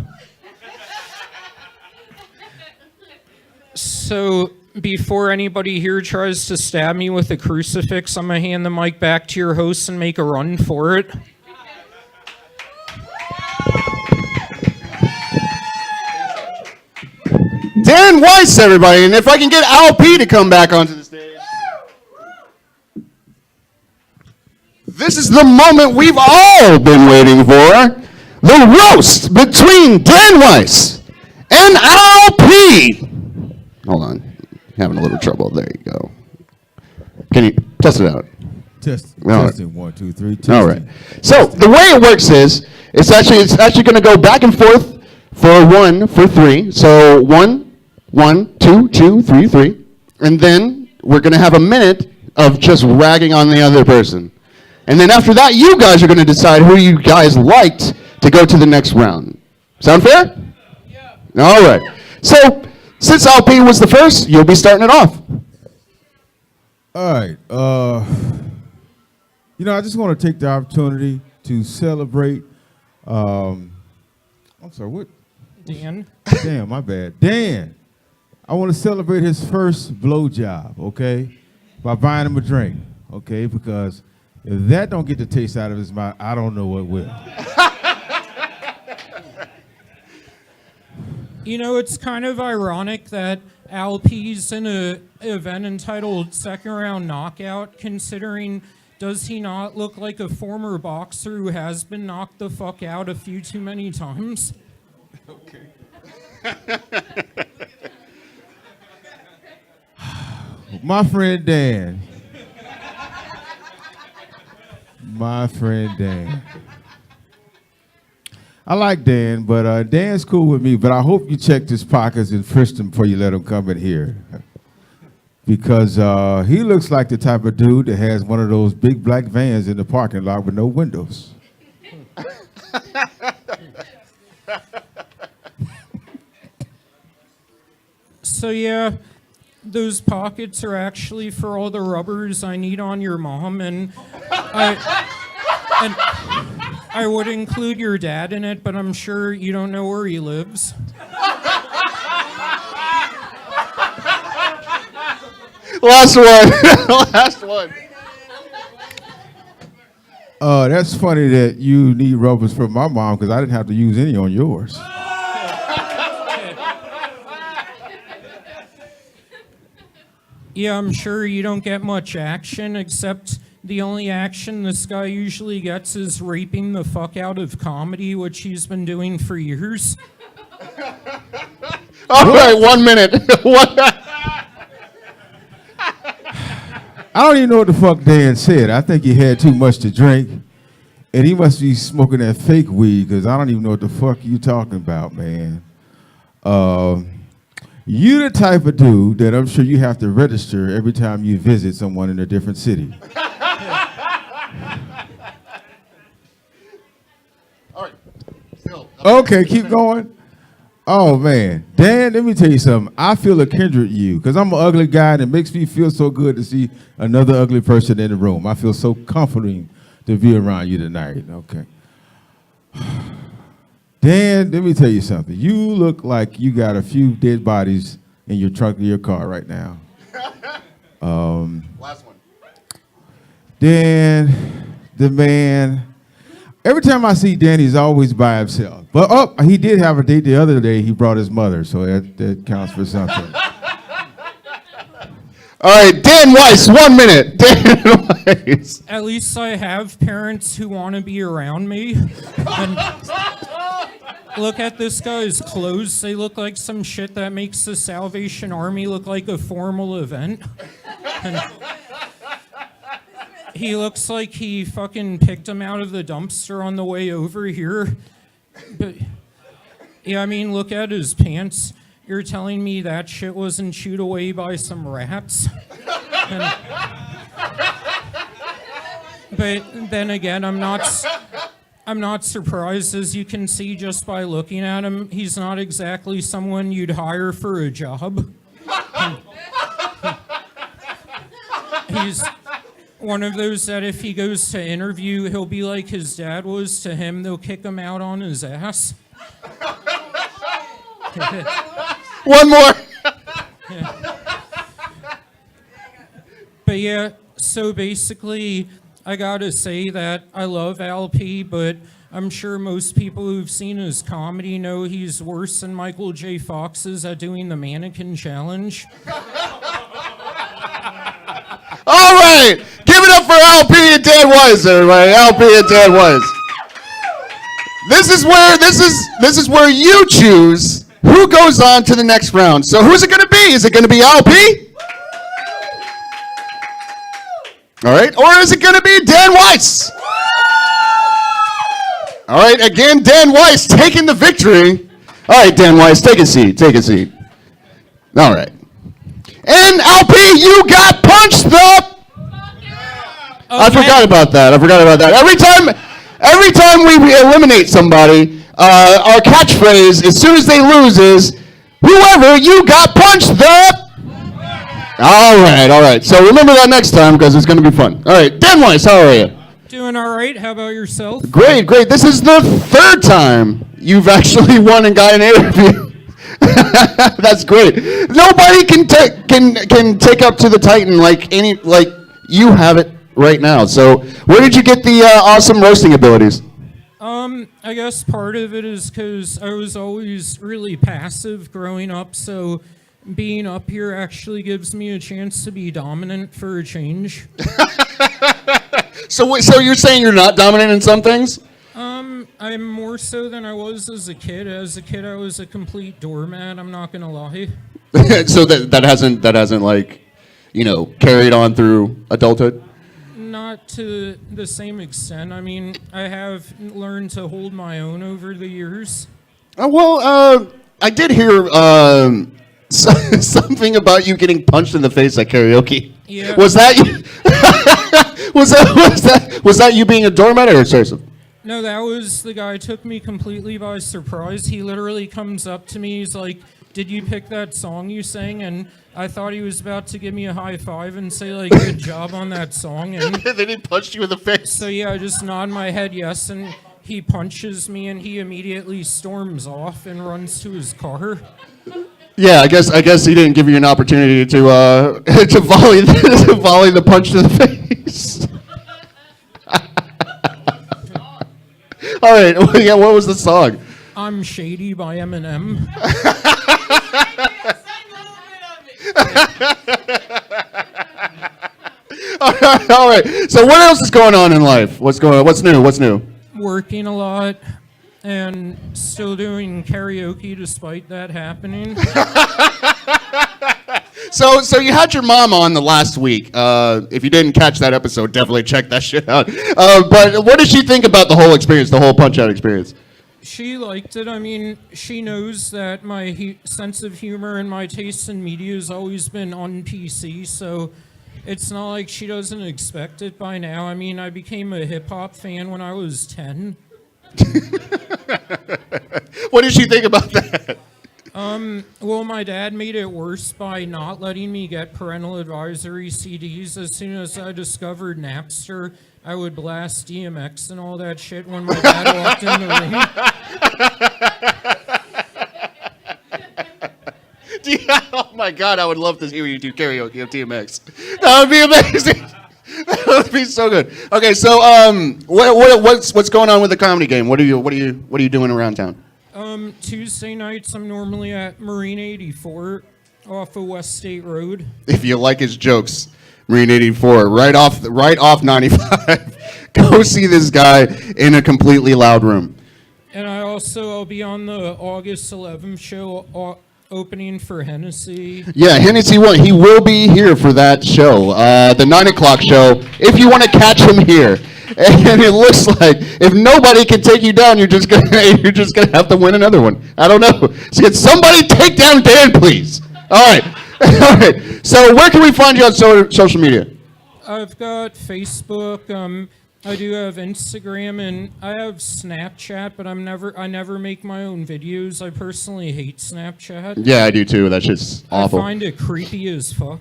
So before anybody here tries to stab me with a crucifix, I'm going to hand the mic back to your host and make a run for it. Dan Weiss, everybody, and if I can get Al P to come back onto the stage. This is the moment we've all been waiting for. The roast between Dan Weiss and Al P. Hold on. Having a little trouble. There you go. Can you test it out? Testing 1, 2, 3. Testing. All right. So the way it works is it's actually going to go back and forth for 1, for 3. So 1, 1, 2, 2, 3, 3, and then we're going to have a minute of just ragging on the other person, and then after that, you guys are going to decide who you guys liked to go to the next round. Sound fair? Yeah. All right. So since LP was the first, you'll be starting it off. All right. I just want to take the opportunity to celebrate. I'm sorry, what? Dan? Damn, my bad. Dan. I want to celebrate his first blowjob, okay, by buying him a drink, okay, because if that don't get the taste out of his mouth, I don't know what will. You know, it's kind of ironic that Al P's in an event entitled Second Round Knockout, considering does he not look like a former boxer who has been knocked the fuck out a few too many times? Okay. My friend Dan. My friend Dan. I like Dan, but Dan's cool with me, but I hope you checked his pockets and frisked him before you let him come in here. Because he looks like the type of dude that has one of those big black vans in the parking lot with no windows. So yeah, those pockets are actually for all the rubbers I need on your mom, and I And I would include your dad in it, but I'm sure you don't know where he lives. Last one. Last one. That's funny that you need rubbers from my mom because I didn't have to use any on yours. Yeah, I'm sure you don't get much action, except the only action this guy usually gets is raping the fuck out of comedy, which he's been doing for years. All right, 1 minute. I don't even know what the fuck Dan said. I think he had too much to drink, and he must be smoking that fake weed because I don't even know what the fuck you talking about, man. You the type of dude that I'm sure you have to register every time you visit someone in a different city. All right. Still. Okay, keep going. Oh man, Dan, let me tell you something. I feel a kindred you because I'm an ugly guy and it makes me feel so good to see another ugly person in the room. I feel so comforting to be around you tonight. Okay. Dan, let me tell you something. You look like you got a few dead bodies in your trunk of your car right now. Last one. Dan, the man. Every time I see Dan, he's always by himself. But he did have a date the other day. He brought his mother, so that counts for something. All right, Dan Weiss, 1 minute. Dan Weiss. At least I have parents who want to be around me. And look at this guy's clothes. They look like some shit that makes the Salvation Army look like a formal event. And he looks like he fucking picked him out of the dumpster on the way over here. But yeah, I mean, look at his pants. You're telling me that shit wasn't chewed away by some rats? But then again, I'm not surprised, as you can see just by looking at him. He's not exactly someone you'd hire for a job. He's one of those that if he goes to interview, he'll be like his dad was to him. They'll kick him out on his ass. One more. But yeah, so basically, I gotta say that I love LP, but I'm sure most people who've seen his comedy know he's worse than Michael J. Fox is at doing the mannequin challenge. All right, give it up for LP and Dan Weiss, everybody. LP and Dan Weiss. This is where you choose who goes on to the next round. So who's it going to be? Is it going to be LP? All right, or is it going to be Dan Weiss? All right, again, Dan Weiss taking the victory. All right, Dan Weiss, take a seat. Take a seat. All right. And LP, you got punched the. I forgot about that. Every time we eliminate somebody, our catchphrase, as soon as they lose, is whoever you got punched the. All right. So remember that next time because it's going to be fun. All right, Dan Weiss, how are you? Doing all right. How about yourself? Great. This is the third time you've actually won and got an interview. That's great. Nobody can take up to the Titan like you have it right now. So where did you get the awesome roasting abilities? I guess part of it is because I was always really passive growing up, so being up here actually gives me a chance to be dominant for a change. So you're saying you're not dominant in some things? I'm more so than I was as a kid. As a kid, I was a complete doormat. I'm not gonna lie. So that hasn't like, carried on through adulthood. Not to the same extent. I mean, I have learned to hold my own over the years. I did hear something about you getting punched in the face at karaoke. Yeah. Was that you? was that you being a doormat or seriously? No, that was the guy who took me completely by surprise. He literally comes up to me. He's like, did you pick that song you sang? And I thought he was about to give me a high five and say, like, good job on that song. And Then he punched you in the face. so, yeah, I just nod my head yes, and he punches me, and he immediately storms off and runs to his car. Yeah, I guess he didn't give you an opportunity to to volley the punch to the face. All right, yeah, what was the song? I'm Shady by Eminem. All right. So what else is going on in life? What's going on? What's new? What's new? Working a lot and still doing karaoke despite that happening. So you had your mom on the last week. If you didn't catch that episode, definitely check that shit out. But what did she think about the whole experience, the whole Punch-Out experience? She liked it. I mean, she knows that my sense of humor and my taste in media has always been on PC, so it's not like she doesn't expect it by now. I mean, I became a hip-hop fan when I was 10. What did she think about that? Well, my dad made it worse by not letting me get parental advisory CDs. As soon as I discovered Napster, I would blast DMX and all that shit when my dad walked in the room. Oh my God, I would love to hear you do karaoke of DMX. That would be amazing. That would be so good. Okay, so what's going on with the comedy game? What are you doing around town? Tuesday nights, I'm normally at Marine 84 off of West State Road. If you like his jokes, Marine 84, right off 95. Go see this guy in a completely loud room. And I'll be on the August 11th show opening for Hennessy. Yeah, Hennessy he will be here for that show, the 9 o'clock show, if you want to catch him here. And it looks like if nobody can take you down, you're just gonna have to win another one. I don't know. So can somebody take down Dan, please? All right, all right. So where can we find you on social media? I've got Facebook. I do have Instagram, and I have Snapchat, but I never make my own videos. I personally hate Snapchat. Yeah, I do too. That shit's awful. I find it creepy as fuck.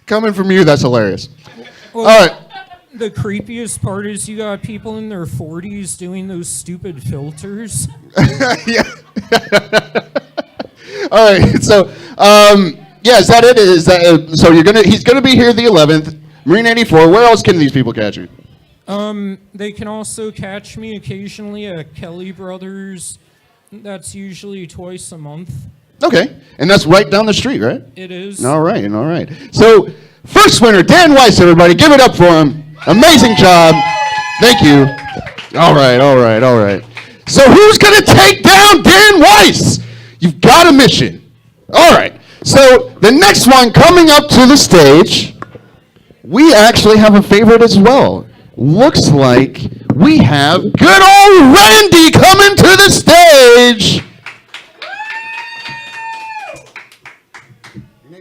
Coming from you, that's hilarious. Well, All right. The creepiest part is you got people in their 40s doing those stupid filters. Yeah. All right. So, yeah, is that it? So he's gonna be here the 11th, Marine 84. Where else can these people catch you? They can also catch me occasionally at Kelly Brothers. That's usually twice a month. Okay, and that's right down the street, right? It is. All right, all right. So, first winner, Dan Weiss, everybody. Give it up for him. Amazing job. Thank you. All right, all right, all right. So, who's going to take down Dan Weiss? You've got a mission. All right. So, the next one coming up to the stage, we actually have a favorite as well. Looks like we have good old Randy coming to the stage.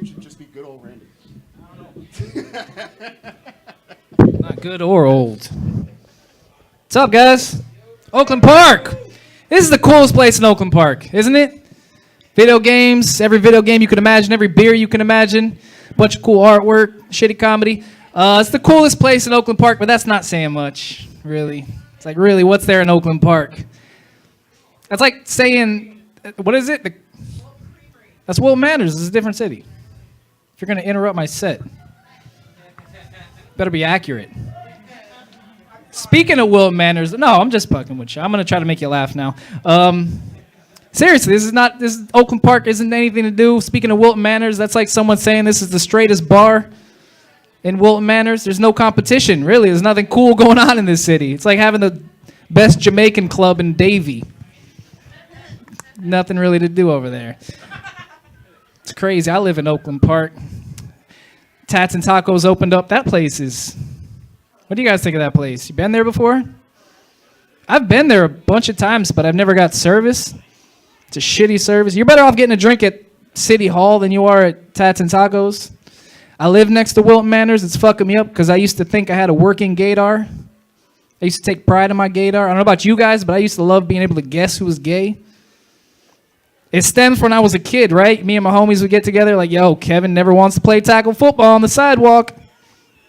Should just be good old Randy. Not good or old. What's up, guys? Oakland Park. This is the coolest place in Oakland Park, isn't it? Video games, every video game you can imagine, every beer you can imagine, bunch of cool artwork, shitty comedy. It's the coolest place in Oakland Park, but that's not saying much, really. It's like, really, what's there in Oakland Park? That's like saying, what is it? That's Wilton Manors. This is a different city. If you're going to interrupt my set, better be accurate. Speaking of Wilton Manors, no, I'm just fucking with you. I'm going to try to make you laugh now. Seriously, this Oakland Park isn't anything to do. Speaking of Wilton Manors, that's like someone saying this is the straightest bar in Wilton Manors. There's no competition, really. There's nothing cool going on in this city. It's like having the best Jamaican club in Davie. Nothing really to do over there. It's crazy. I live in Oakland Park. Tats and Tacos opened up. That place is... What do you guys think of that place? You been there before? I've been there a bunch of times, but I've never got service. It's a shitty service. You're better off getting a drink at City Hall than you are at Tats and Tacos. I live next to Wilton Manors. It's fucking me up because I used to think I had a working gaydar. I used to take pride in my gaydar. I don't know about you guys, but I used to love being able to guess who was gay. It stems from when I was a kid, right? Me and my homies would get together like, yo, Kevin never wants to play tackle football on the sidewalk.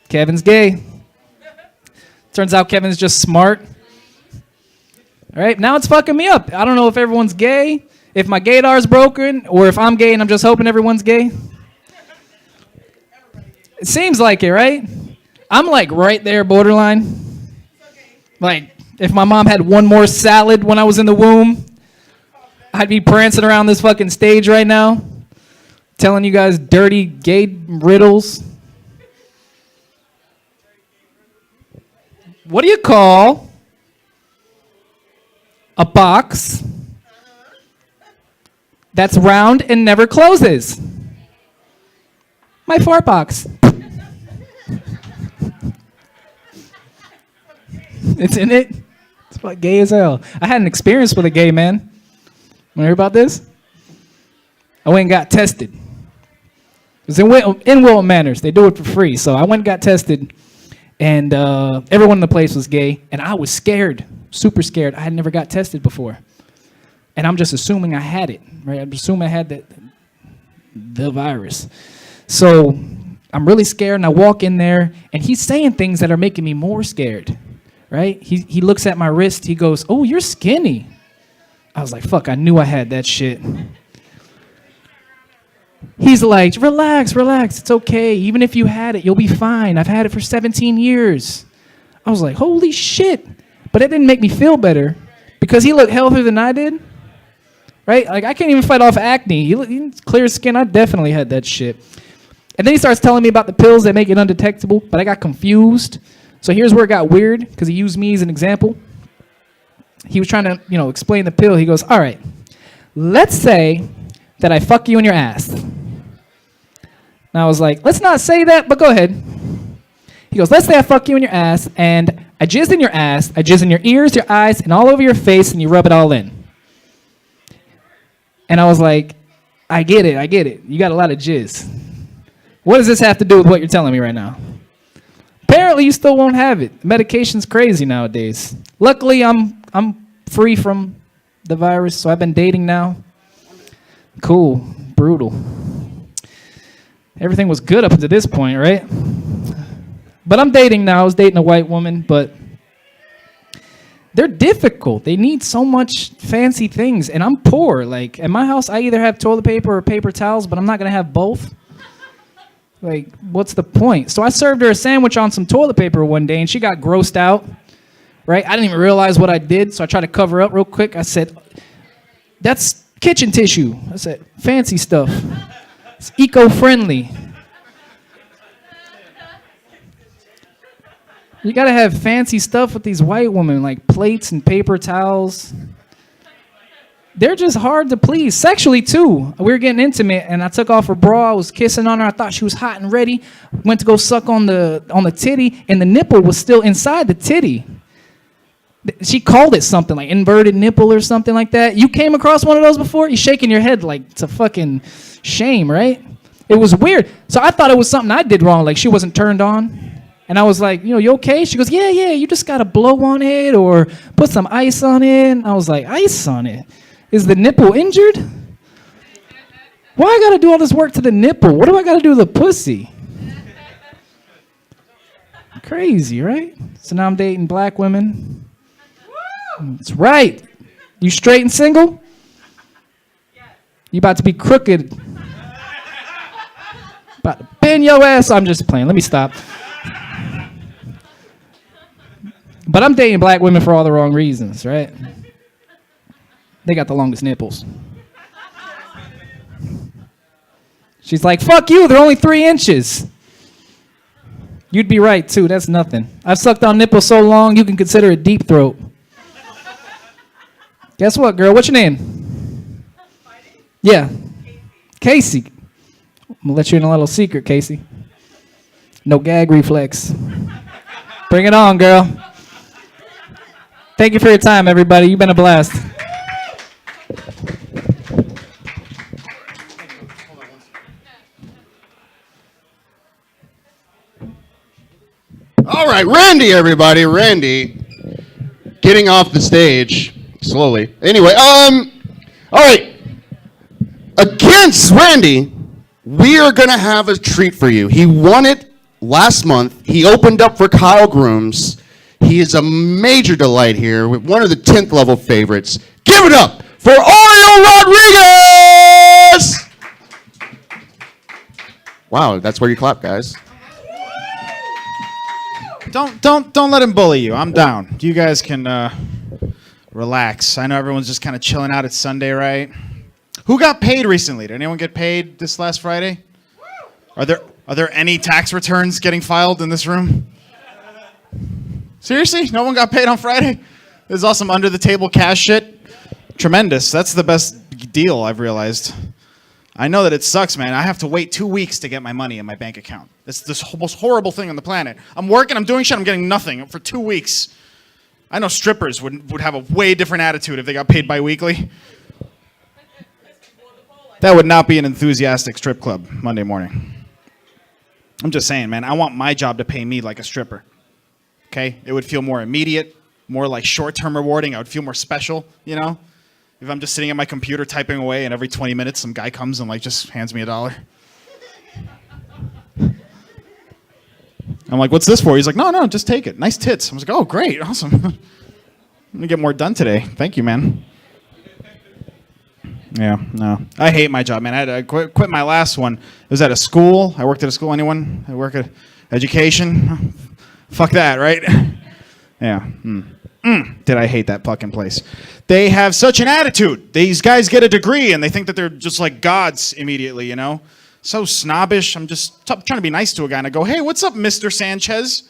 Kevin's gay. Turns out Kevin's just smart. All right, now it's fucking me up. I don't know if everyone's gay, if my gaydar's broken, or if I'm gay and I'm just hoping everyone's gay. It seems like it, right? I'm like right there, borderline. Like, if my mom had one more salad when I was in the womb, I'd be prancing around this fucking stage right now, telling you guys dirty gay riddles. What do you call a box that's round and never closes? My fart box. It's in it. It's like gay as hell. I had an experience with a gay man. Want to hear about this? I went and got tested. It was in Wilton Manors. They do it for free. So I went and got tested, and everyone in the place was gay, and I was scared, super scared. I had never got tested before, and I'm just assuming I had it, right? I'm assuming I had the virus. So I'm really scared, and I walk in there, and he's saying things that are making me more scared, right? He looks at my wrist. He goes, "Oh, you're skinny." I was like, fuck, I knew I had that shit. He's like, relax, it's okay. Even if you had it, you'll be fine. I've had it for 17 years. I was like, holy shit. But it didn't make me feel better because he looked healthier than I did, right? Like, I can't even fight off acne. He clear skin, I definitely had that shit. And then he starts telling me about the pills that make it undetectable, but I got confused. So here's where it got weird because he used me as an example. He was trying to, explain the pill. He goes, all right, let's say that I fuck you in your ass. And I was like, let's not say that, but go ahead. He goes, let's say I fuck you in your ass, and I jizz in your ass, I jizz in your ears, your eyes, and all over your face, and you rub it all in. And I was like, I get it. You got a lot of jizz. What does this have to do with what you're telling me right now? Apparently, you still won't have it. Medication's crazy nowadays. Luckily, I'm free from the virus, so I've been dating now. Cool, brutal. Everything was good up to this point, right? But I'm dating now. I was dating a white woman, but they're difficult. They need so much fancy things, and I'm poor. Like, at my house, I either have toilet paper or paper towels, but I'm not going to have both. Like, what's the point? So I served her a sandwich on some toilet paper one day, and she got grossed out, right? I didn't even realize what I did, so I tried to cover up real quick. I said, that's kitchen tissue. I said, fancy stuff. It's eco-friendly. You got to have fancy stuff with these white women, like plates and paper towels. They're just hard to please. Sexually, too. We were getting intimate, and I took off her bra. I was kissing on her. I thought she was hot and ready. Went to go suck on the titty, and the nipple was still inside the titty. She called it something, like inverted nipple or something like that. You came across one of those before? You're shaking your head like it's a fucking shame, right? It was weird. So I thought it was something I did wrong, like she wasn't turned on. And I was like, you okay? She goes, yeah, you just got to blow on it or put some ice on it. And I was like, ice on it? Is the nipple injured? Why I gotta do all this work to the nipple? What do I gotta do to the pussy? Crazy, right? So now I'm dating black women. That's right. You straight and single? You about to be crooked. About to bend your ass. I'm just playing. Let me stop. But I'm dating black women for all the wrong reasons, right? They got the longest nipples. She's like, fuck you, they're only 3 inches. You'd be right, too, that's nothing. I've sucked on nipples so long, you can consider it deep throat. Guess what, girl, what's your name? Yeah, Casey. I'm gonna let you in a little secret, Casey. No gag reflex. Bring it on, girl. Thank you for your time, everybody, you've been a blast. All right, Randy, everybody. Randy getting off the stage slowly. Anyway, all right. Against Randy, we are going to have a treat for you. He won it last month. He opened up for Kyle Grooms. He is a major delight here with one of the 10th level favorites. Give it up for Oreo Rodriguez! Wow, that's where you clap, guys. Don't let him bully you. I'm down. You guys can relax. I know everyone's just kind of chilling out. It's Sunday, right? Who got paid recently? Did anyone get paid this last Friday? Are there any tax returns getting filed in this room? Seriously? No one got paid on Friday? There's all some under the table cash shit. Tremendous. That's the best deal I've realized. I know that it sucks, man. I have to wait 2 weeks to get my money in my bank account. It's the most horrible thing on the planet. I'm working, I'm doing shit, I'm getting nothing for 2 weeks. I know strippers would have a way different attitude if they got paid bi-weekly. That would not be an enthusiastic strip club Monday morning. I'm just saying, man, I want my job to pay me like a stripper. Okay? It would feel more immediate, more like short-term rewarding. I would feel more special, you know? If I'm just sitting at my computer typing away and every 20 minutes some guy comes and like just hands me $1. I'm like, what's this for? He's like, no, just take it. Nice tits. I was like, oh, great, awesome. I'm gonna get more done today. Thank you, man. Yeah, no. I hate my job, man. I had to quit my last one. It was at a school. I worked at a school. Anyone? I work at education. Fuck that, right? Yeah. Did I hate that fucking place. They have such an attitude. These guys get a degree and they think that they're just like gods immediately, you know? So snobbish. I'm just trying to be nice to a guy and I go, hey, what's up, Mr. Sanchez?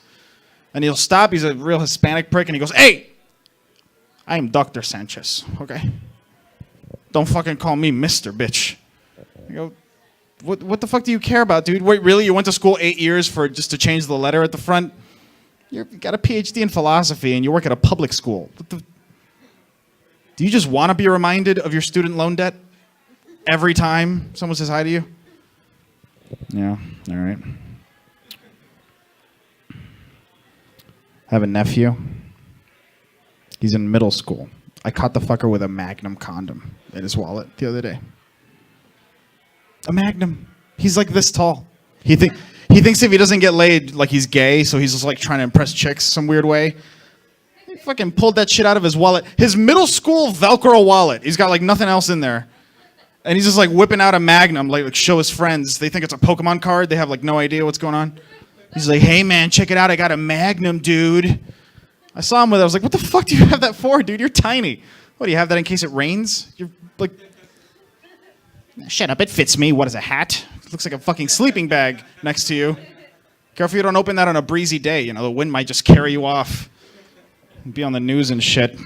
And he'll stop. He's a real Hispanic prick and he goes, hey, I am Dr. Sanchez, okay? Don't fucking call me Mr. Bitch. I go, what the fuck do you care about, dude? Wait, really? You went to school 8 years for just to change the letter at the front? You got a PhD in philosophy and you work at a public school. Do you just want to be reminded of your student loan debt every time someone says hi to you? Yeah, all right. I have a nephew. He's in middle school. I caught the fucker with a Magnum condom in his wallet the other day. A Magnum. He's like this tall. He thinks if he doesn't get laid, like he's gay, so he's just like trying to impress chicks some weird way. He fucking pulled that shit out of his wallet. His middle school Velcro wallet. He's got like nothing else in there. And he's just like whipping out a Magnum, like show his friends. They think it's a Pokemon card. They have like no idea what's going on. He's like, hey man, check it out. I got a Magnum, dude. I saw him with it. I was like, what the fuck do you have that for, dude? You're tiny. What, do you have that in case it rains? You're like, shut up, it fits me. What is a hat? It looks like a fucking sleeping bag next to you. Careful you don't open that on a breezy day. You know, the wind might just carry you off. Be on the news and shit.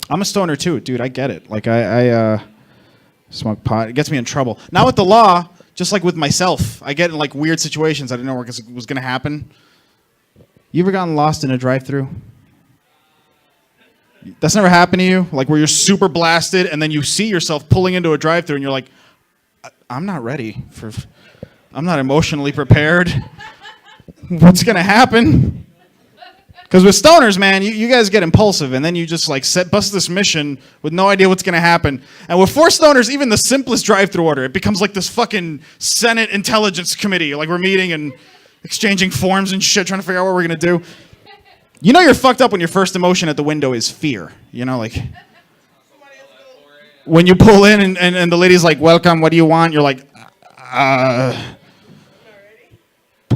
I'm a stoner too, dude. I get it. Like, I smoke pot. It gets me in trouble. Not with the law, just like with myself. I get in like weird situations I didn't know what was going to happen. You ever gotten lost in a drive-thru? That's never happened to you? Like where you're super blasted and then you see yourself pulling into a drive-thru and you're like, I'm not ready I'm not emotionally prepared. What's going to happen? Because with stoners, man, you guys get impulsive and then you just like bust this mission with no idea what's going to happen. And with 4 stoners, even the simplest drive-thru order, it becomes like this fucking Senate Intelligence Committee. Like we're meeting and exchanging forms and shit, trying to figure out what we're going to do. You know you're fucked up when your first emotion at the window is fear. You know, like when you pull in and the lady's like, welcome, what do you want? You're like,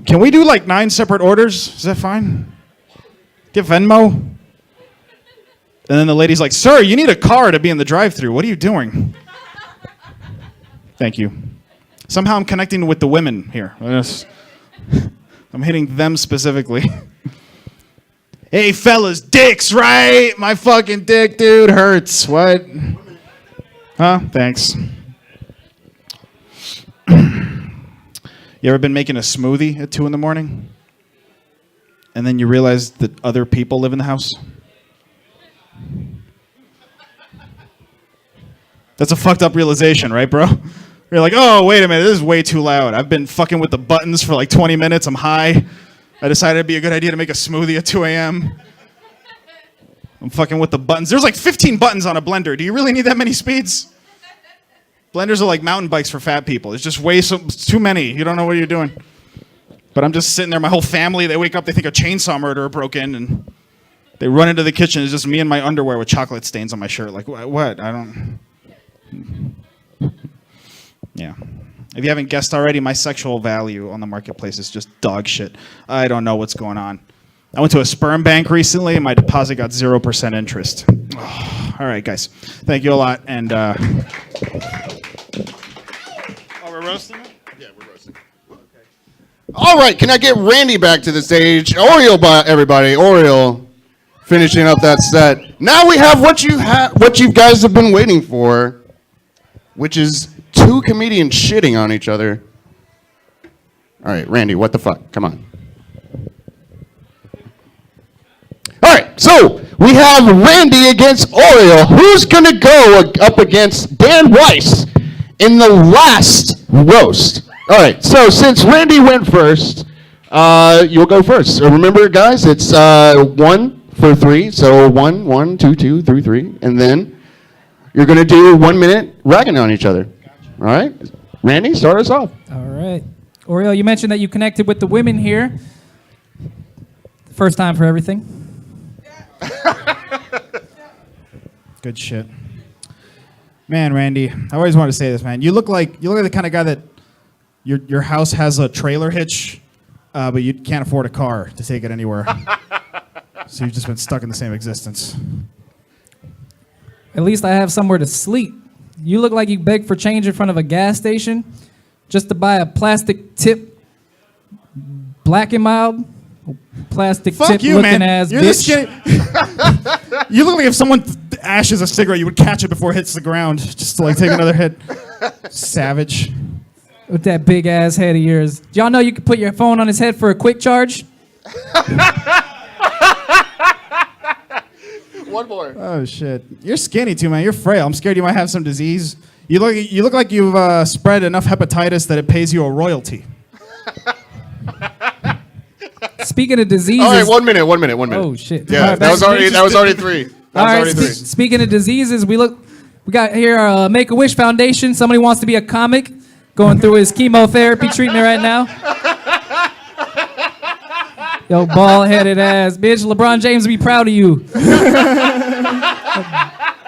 can we do like 9 separate orders? Is that fine? Do you have Venmo? And then the lady's like, sir, you need a car to be in the drive-thru. What are you doing? Thank you. Somehow I'm connecting with the women here. I'm hitting them specifically. Hey, fellas, dicks, right? My fucking dick, dude, hurts. What? Huh? Thanks. You ever been making a smoothie at 2 in the morning? And then you realize that other people live in the house? That's a fucked up realization, right, bro? You're like, oh, wait a minute, this is way too loud. I've been fucking with the buttons for like 20 minutes. I'm high. I decided it'd be a good idea to make a smoothie at 2 a.m. I'm fucking with the buttons. There's like 15 buttons on a blender. Do you really need that many speeds? Blenders are like mountain bikes for fat people. There's just too many. You don't know what you're doing. But I'm just sitting there. My whole family, they wake up, they think a chainsaw murderer broke in, and they run into the kitchen. It's just me in my underwear with chocolate stains on my shirt. Like, what? I don't... Yeah. If you haven't guessed already, my sexual value on the marketplace is just dog shit. I don't know what's going on. I went to a sperm bank recently, and my deposit got 0% interest. Oh, all right, guys. Thank you a lot. And Oh, we're roasting it? Yeah, we're roasting. Okay. All right, can I get Randy back to the stage? Oriole, everybody. Oriole, finishing up that set. Now we have what you guys have been waiting for, which is two comedians shitting on each other. All right, Randy, what the fuck? Come on. All right, so we have Randy against Oriole. Who's going to go up against Dan Weiss in the last roast? All right, so since Randy went first, you'll go first. So remember, guys, it's 1 for 3. So 1, 1, 2, 2, 3, 3. And then you're going to do 1 minute ragging on each other. All right? Randy, start us off. All right. Oriole, you mentioned that you connected with the women here. First time for everything. good shit. Man, Randy, I always wanted to say this, man. You look like the kind of guy that your house has a trailer hitch, but you can't afford a car to take it anywhere. So you've just been stuck in the same existence. At least I have somewhere to sleep. You look like you beg for change in front of a gas station just to buy a plastic tip, Black and Mild, plastic Fuck tip you, looking man. ass You're bitch. You look like if someone ashes a cigarette, you would catch it before it hits the ground just to like take another hit. Savage. With that big ass head of yours. Do y'all know you can put your phone on his head for a quick charge? One more. Oh shit! You're skinny too, man. You're frail. I'm scared you might have some disease. You look like you've spread enough hepatitis that it pays you a royalty. Speaking of diseases. All right, 1 minute. Oh shit! Yeah, All right, that was back- already 3. That All was right. already 3. Speaking of diseases, we got here Make-A-Wish Foundation. Somebody wants to be a comic, going through his chemotherapy treatment right now. Yo, bald-headed ass bitch. LeBron James will be proud of you.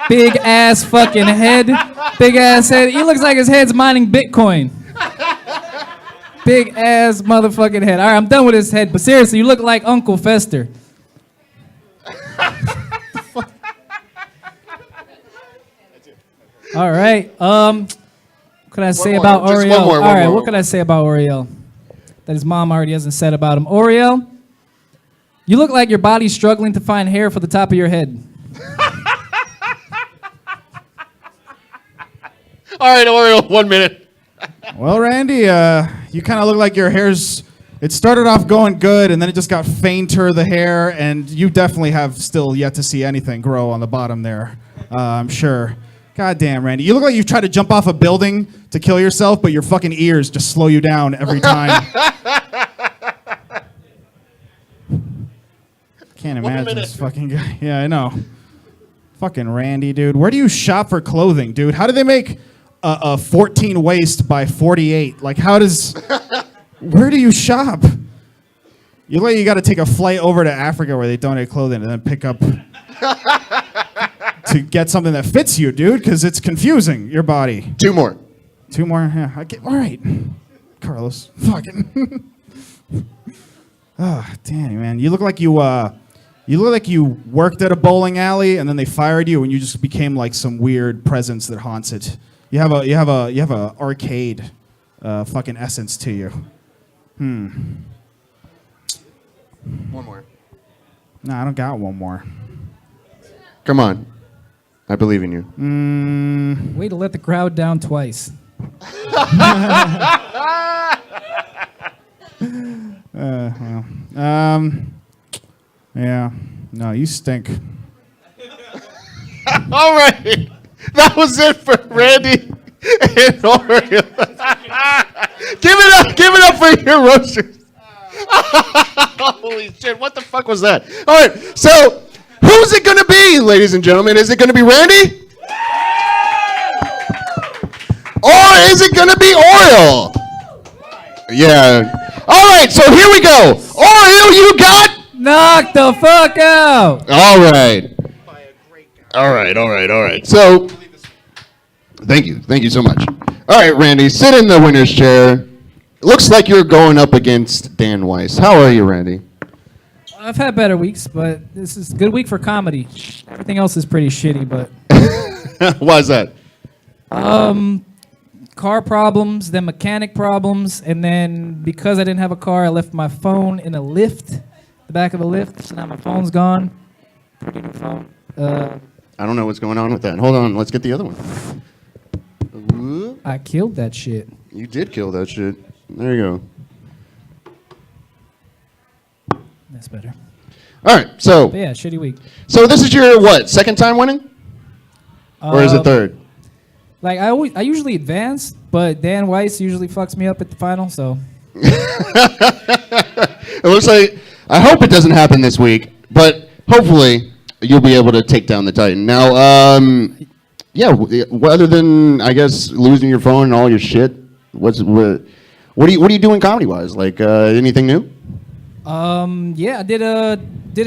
Big ass fucking head. Big ass head. He looks like his head's mining Bitcoin. Big ass motherfucking head. All right, I'm done with his head, but seriously, you look like Uncle Fester. All right. What could I say more, about just Oriole? one more, All one right, more. what could I say about Oriole that his mom already hasn't said about him? Oriole, you look like your body's struggling to find hair for the top of your head. All right, Oriole, 1 minute. Well, Randy, you kind of look like your hair's. It started off going good, and then it just got fainter, the hair, and you definitely have still yet to see anything grow on the bottom there, I'm sure. God damn, Randy. You look like you tried to jump off a building to kill yourself, but your fucking ears just slow you down every time. Can't imagine this fucking guy. Yeah, I know. Fucking Randy, dude. Where do you shop for clothing, dude? How do they make a 14 waist by 48? Like, how does... Where do you shop? You look like you got to take a flight over to Africa where they donate clothing and then pick up to get something that fits you, dude, because it's confusing, your body. 2 more. 2 more? Yeah. All right. Carlos. Fucking. Oh, damn, man. You look like you worked at a bowling alley and then they fired you and you just became like some weird presence that haunts it. You have a arcade fucking essence to you. 1 more. No, I don't got one more. Come on. I believe in you. Way to let the crowd down twice. Yeah. No, you stink. All right. That was it for Randy and Oriole. Give it up for your roasters. Holy shit, what the fuck was that? All right, so Who's it gonna be, ladies and gentlemen? Is it gonna be Randy? Or is it gonna be Oriole? Yeah. All right, so here we go. Oriole, you got? Knock the fuck out. All right. All right. So, thank you so much. All right, Randy, sit in the winner's chair. Looks like you're going up against Dan Weiss. How are you, Randy? I've had better weeks, but this is a good week for comedy. Everything else is pretty shitty, but Why is that? car problems, then mechanic problems, and then because I didn't have a car, I left my phone in a lift, the back of a lift, so now my phone's gone. Pretty new phone. I don't know what's going on with that. Hold on, let's get the other one. I killed that shit. You did kill that shit. There you go. That's better. All right, so But yeah, shitty week. this is your what? Second time winning, or is it third? Like I usually advance, but Dan Weiss usually fucks me up at the final, so. It looks like, I hope it doesn't happen this week, but hopefully you'll be able to take down the Titan. Now, other than, I guess, losing your phone and all your shit, what are you doing comedy-wise? Like, anything new? Yeah, I did a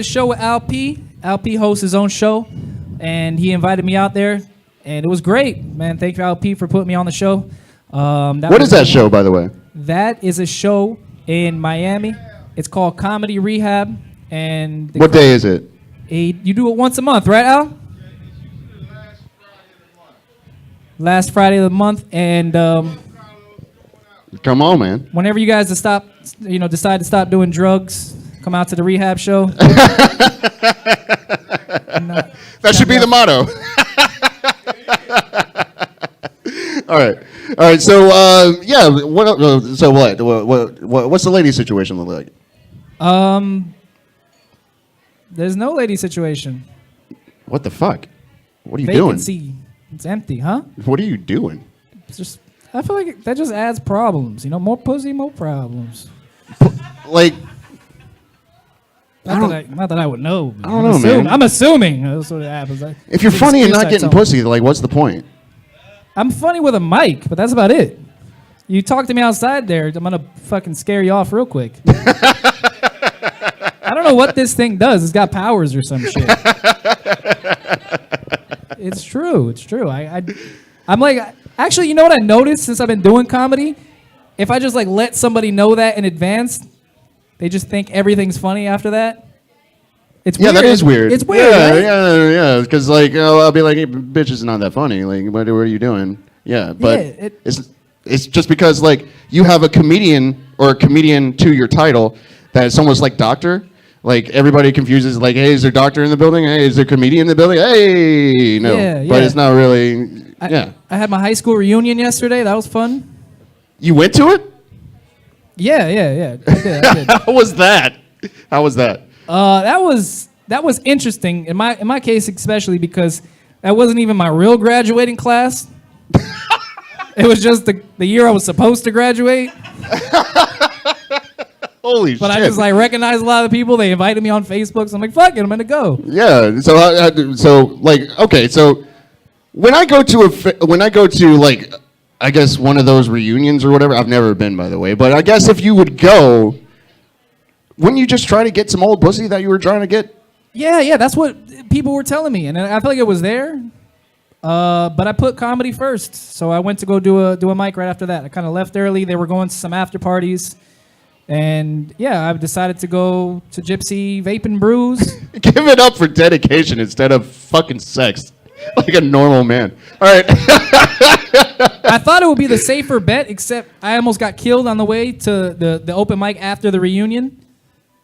show with Al P. Al P hosts his own show, and he invited me out there, and it was great, man. Thank you, Al P, for putting me on the show. What is that show, by the way? That is a show in Miami. It's called Comedy Rehab, and What day is it? you do it once a month, right, Al? Last Friday of the month, and Come on, man. whenever you guys decide to stop doing drugs, come out to the rehab show. That should be the motto. All right. So, what's the lady situation look like? There's no lady situation. What the fuck? What are you Vacancy. doing? It's empty, huh? What are you doing? It's just, I feel like that just adds problems. More pussy, more problems. Like, Not that I would know. I don't know, man. I'm assuming that's what happens. if you're funny and not getting pussy, like, what's the point? I'm funny with a mic, but that's about it. You talk to me outside there, I'm gonna fucking scare you off real quick. I don't know what this thing does. It's got powers or some shit. It's true. I'm like, actually, you know what I noticed since I've been doing comedy? If I just like let somebody know that in advance, they just think everything's funny after that. It's weird. That is weird. It's weird, Yeah, right? yeah. Because like, I'll be like, hey, bitch, it's not that funny. Like, what are you doing? Yeah, but Yeah, it's just because like you have a comedian or a comedian to your title that it's almost like doctor. Like everybody confuses like, hey, is there doctor in the building? Hey, is there comedian in the building? Hey, no, Yeah, but yeah. it's not really. Yeah, I had my high school reunion yesterday. That was fun. you went to it. Yeah. I did. How was that? That was interesting in my case, especially because that wasn't even my real graduating class. It was just the year I was supposed to graduate. Holy But shit! I just like recognized a lot of the people. They invited me on Facebook, so I'm like, fuck it, I'm gonna go. Yeah. So like, okay. So when I go to like, I guess one of those reunions or whatever. I've never been, by the way. But I guess if you would go, wouldn't you just try to get some old pussy that you were trying to get? Yeah, that's what people were telling me, and I feel like it was there. But I put comedy first, so I went to go do a mic right after that. I kind of left early. They were going to some after parties, and yeah, I decided to go to Gypsy Vape and Brews. Give it up for dedication instead of fucking sex, like a normal man. All right. I thought it would be the safer bet, except I almost got killed on the way to the open mic after the reunion.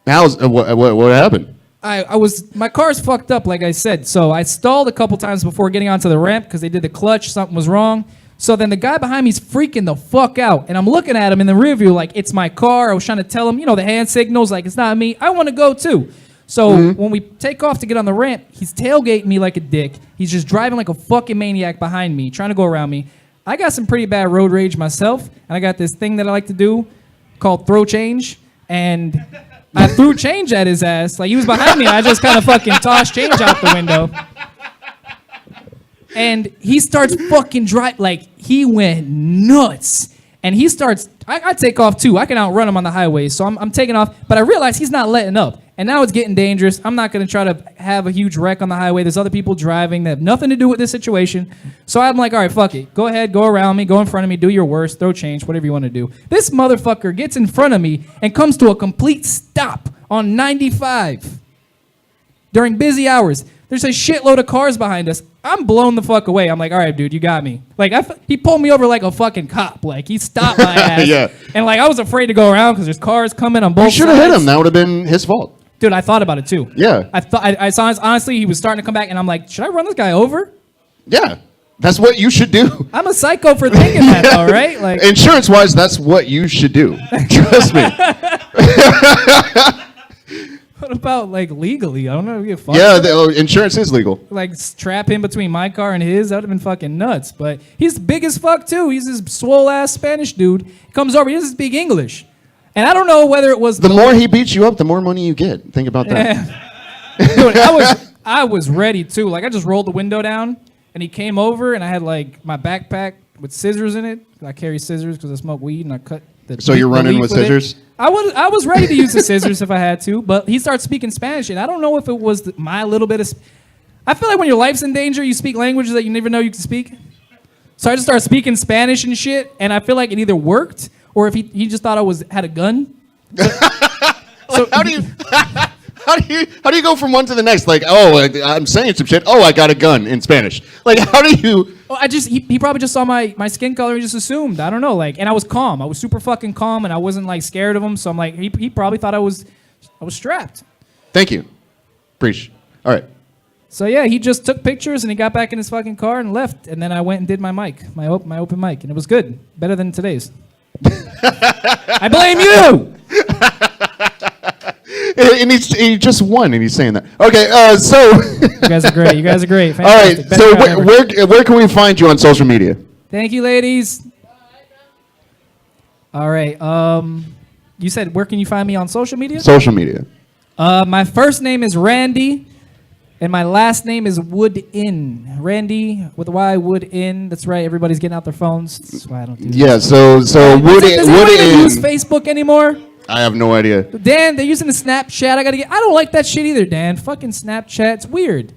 What happened? My car's fucked up, like I said, so I stalled a couple times before getting onto the ramp because they did the clutch, something was wrong. So then the guy behind me's freaking the fuck out, and I'm looking at him in the rear view like it's my car. I was trying to tell him, the hand signals, like it's not me. I want to go too. So when we take off to get on the ramp, he's tailgating me like a dick. He's just driving like a fucking maniac behind me, trying to go around me. I got some pretty bad road rage myself, and I got this thing that I like to do called throw change, and I threw change at his ass. Like, he was behind me. I just kind of fucking tossed change out the window. And he starts fucking like, he went nuts. And he starts, I take off too. I can outrun him on the highway. So I'm taking off. But I realize he's not letting up. And now it's getting dangerous. I'm not going to try to have a huge wreck on the highway. There's other people driving that have nothing to do with this situation. So I'm like, all right, fuck it. Go ahead, go around me, go in front of me, do your worst, throw change, whatever you want to do. This motherfucker gets in front of me and comes to a complete stop on 95 during busy hours. There's a shitload of cars behind us. I'm blown the fuck away. I'm like, all right, dude, you got me. Like, he pulled me over like a fucking cop. Like, he stopped my ass. Yeah. And like, I was afraid to go around because there's cars coming on both You sides. should have hit him. That would have been his fault. Dude, I thought about it too. Yeah. I saw, honestly, he was starting to come back, and I'm like, should I run this guy over? Yeah. That's what you should do. I'm a psycho for thinking that, though, right? Like, Insurance-wise, that's what you should do. Trust me. what about like legally? I don't know. Get fucked. Yeah, insurance is legal. Like strap him between my car and his. That would have been fucking nuts. But he's big as fuck too. He's this swole ass Spanish dude. He comes over. He doesn't speak English, and I don't know whether it was The more he beats you up, the more money you get. Think about that. Dude, I was ready too. Like, I just rolled the window down, and he came over, and I had like my backpack with scissors in it. I carry scissors because I smoke weed, and I cut the. So you're running leaf with it. scissors? I was ready to use the scissors if I had to, but he started speaking Spanish, and I don't know if it was my little bit of. I feel like when your life's in danger, you speak languages that you never know you can speak. So I just started speaking Spanish and shit, and I feel like it either worked or if he just thought I had a gun. So How do you go from one to the next? Like, oh, I'm saying some shit. Oh, I got a gun in Spanish. Like, how do you? Well, he probably just saw my skin color and just assumed. I don't know. Like, and I was calm. I was super fucking calm, and I wasn't like scared of him. So I'm like, he probably thought I was strapped. Thank you. Appreciate. All right. So yeah, he just took pictures and he got back in his fucking car and left. And then I went and did my mic, my open mic, and it was good, better than today's. I blame you. And he just won, and he's saying that. Okay, so. You guys are great. You guys are great. All right, Fantastic. so Best job ever. where can we find you on social media? Thank you, ladies. All right. You said where can you find me on social media? Social media. My first name is Randy, and my last name is Woodin. Randy with a Y, Woodin. That's right. Everybody's getting out their phones. That's why I don't do Yeah. that. So Does anyone even use Woodin. Facebook anymore? I have no idea. Dan, they're using the Snapchat. I don't like that shit either, Dan. Fucking Snapchat. It's weird.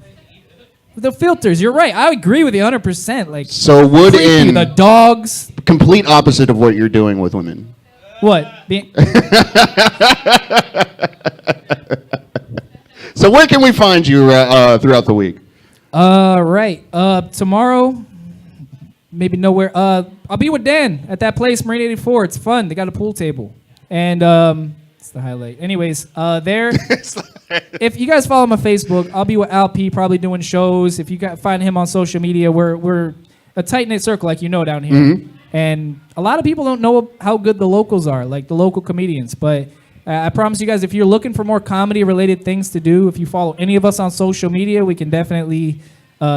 The filters. You're right. I agree with you 100%. Like, So creepy, Woodin. the dogs. Complete opposite of what you're doing with women. What? So where can we find you throughout the week? Right. Tomorrow, maybe nowhere. I'll be with Dan at that place, Marine 84. It's fun. They got a pool table. And it's the highlight. Anyways, there. If you guys follow my Facebook, I'll be with Al P, probably doing shows. If you find him on social media, we're a tight-knit circle, like you know, down here. Mm-hmm. And a lot of people don't know how good the locals are, like the local comedians. But I promise you guys, if you're looking for more comedy-related things to do, if you follow any of us on social media, we can definitely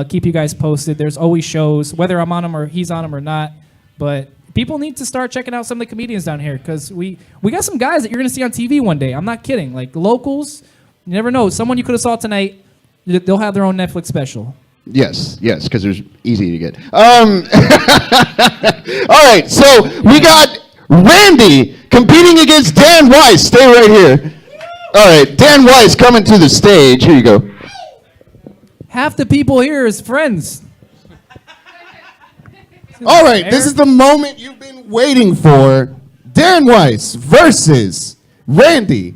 keep you guys posted. There's always shows, whether I'm on them or he's on them or not. But people need to start checking out some of the comedians down here because we got some guys that you're going to see on TV one day. I'm not kidding. Like locals, you never know. Someone you could have saw tonight, they'll have their own Netflix special. Yes, because there's easy to get. All right, so we got Randy competing against Dan Weiss. Stay right here. All right, Dan Weiss coming to the stage. Here you go. Half the people here is friends. All right, this is the moment you've been waiting for. Dan Weiss versus Randy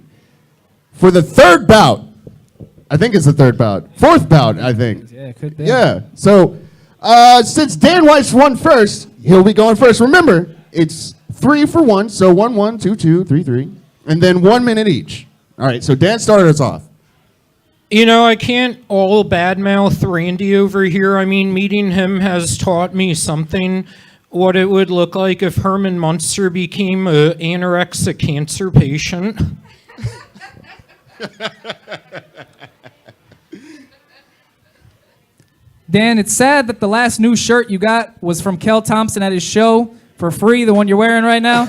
for the third bout. I think it's the third bout. Fourth bout, I think. Yeah, it could be. Yeah. So since Dan Weiss won first, he'll be going first. Remember, it's 3 for 1, so 1, 1, 2, 2, 3, 3, and then 1 minute each. All right, so Dan started us off. You know, I can't all badmouth Randy over here. I mean, meeting him has taught me something. What it would look like if Herman Munster became an anorexic cancer patient. Dan, it's sad that the last new shirt you got was from Kel Thompson at his show for free, the one you're wearing right now.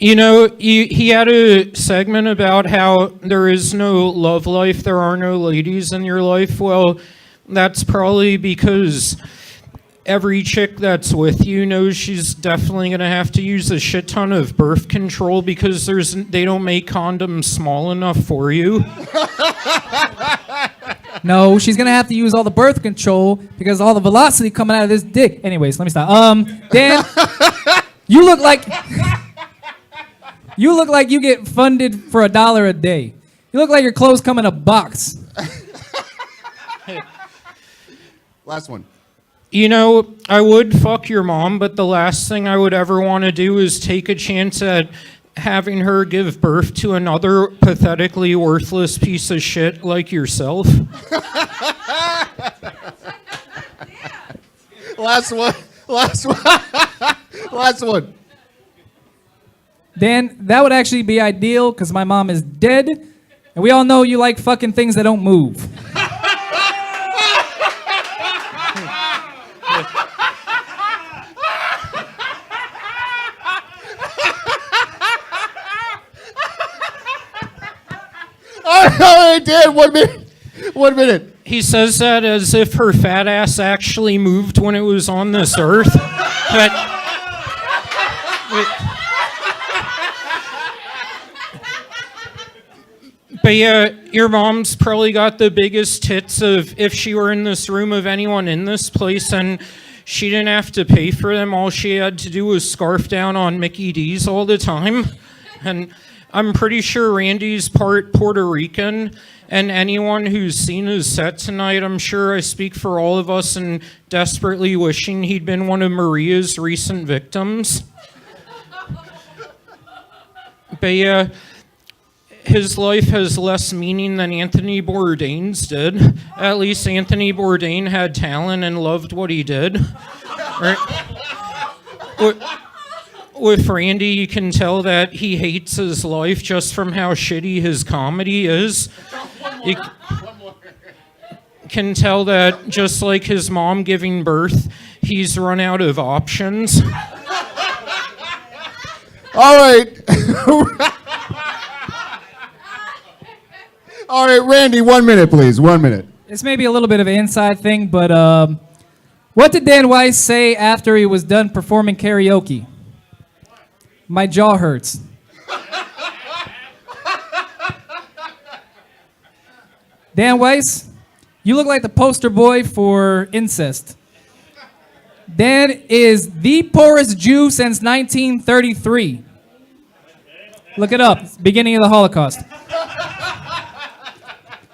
You know, he had a segment about how there is no love life, there are no ladies in your life. Well, that's probably because every chick that's with you knows she's definitely going to have to use a shit ton of birth control because they don't make condoms small enough for you. No, she's gonna have to use all the birth control because all the velocity coming out of this dick. Anyways, let me stop. Dan, you look like you get funded for $1 a day. You look like your clothes come in a box. Last one. You know, I would fuck your mom, but the last thing I would ever want to do is take a chance at having her give birth to another pathetically worthless piece of shit like yourself. Last one. Last one. Last one. Dan, that would actually be ideal because my mom is dead, and we all know you like fucking things that don't move. All right, Dan, 1 minute. 1 minute. He says that as if her fat ass actually moved when it was on this earth. But yeah, your mom's probably got the biggest tits of if she were in this room of anyone in this place, and she didn't have to pay for them. All she had to do was scarf down on Mickey D's all the time. And I'm pretty sure Randy's part Puerto Rican, and anyone who's seen his set tonight, I'm sure I speak for all of us in desperately wishing he'd been one of Maria's recent victims. But yeah, his life has less meaning than Anthony Bourdain's did. At least Anthony Bourdain had talent and loved what he did. With Randy, you can tell that he hates his life just from how shitty his comedy is. You can tell that just like his mom giving birth, he's run out of options. All right. All right, Randy, 1 minute, please. 1 minute. This may be a little bit of an inside thing, but what did Dan Weiss say after he was done performing karaoke? My jaw hurts. Dan Weiss, you look like the poster boy for incest. Dan is the poorest Jew since 1933. Look it up. It's the beginning of the Holocaust.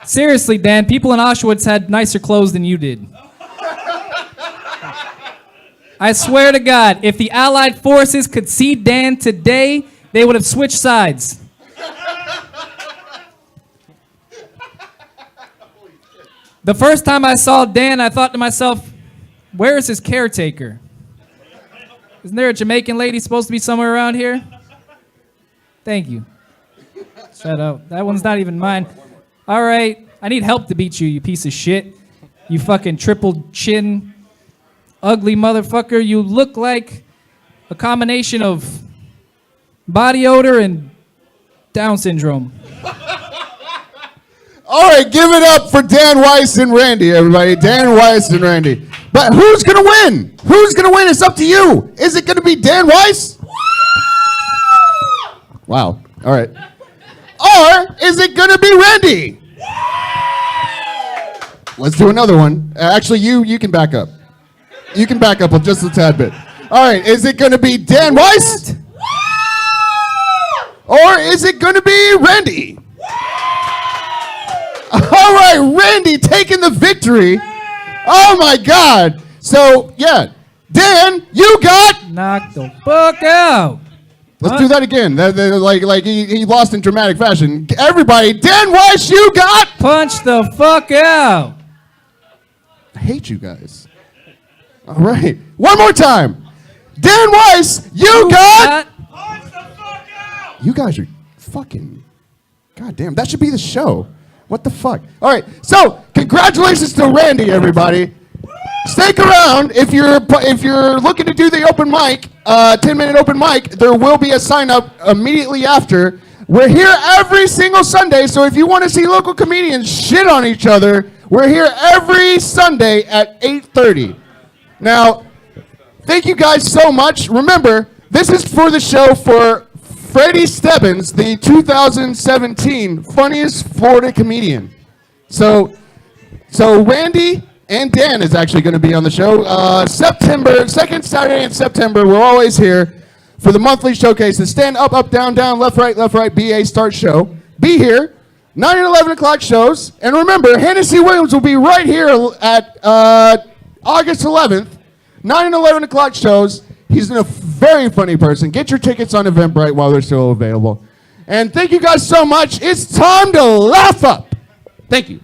Seriously, Dan, people in Auschwitz had nicer clothes than you did. I swear to God, if the Allied forces could see Dan today, they would have switched sides. The first time I saw Dan, I thought to myself, where is his caretaker? Isn't there a Jamaican lady supposed to be somewhere around here? Thank you. Shut up. That one's not even mine. All right. I need help to beat you, you piece of shit. You fucking triple chin, ugly motherfucker. You look like a combination of body odor and Down syndrome. All right, give it up for Dan Weiss and Randy, everybody. Dan Weiss and Randy. But who's going to win? Who's going to win? It's up to you. Is it going to be Dan Weiss? Wow. All right. Or is it going to be Randy? Let's do another one. Actually, you can back up. You can back up just a tad bit. All right, is it going to be Dan Weiss? Or is it going to be Randy? All right, Randy taking the victory. Oh my God. So, yeah. Dan, you got... Knock the fuck out. Let's do that again. Like he lost in dramatic fashion. Everybody, Dan Weiss, you got... Punch the fuck out. I hate you guys. All right. One more time. Dan Weiss, you got... Punch the fuck out! You guys are fucking... God damn, that should be the show. What the fuck? All right, so congratulations to Randy, everybody. Stick around if you're looking to do the open mic, 10-minute open mic. There will be a sign up immediately after. We're here every single Sunday, so if you want to see local comedians shit on each other, we're here every Sunday at 8:30. Now, thank you guys so much. Remember, this is for the show for Freddie Stebbins, the 2017 funniest Florida comedian. So Randy and Dan is actually going to be on the show. Second Saturday in September. We're always here for the monthly showcase. The stand up, up, down, down, left, right, BA start show. Be here, 9 and 11 o'clock shows. And remember, Hennessy Williams will be right here at August 11th, 9 and 11 o'clock shows. He's a very funny person. Get your tickets on Eventbrite while they're still available. And thank you guys so much. It's time to laugh up. Thank you.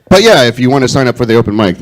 But yeah, if you want to sign up for the open mic,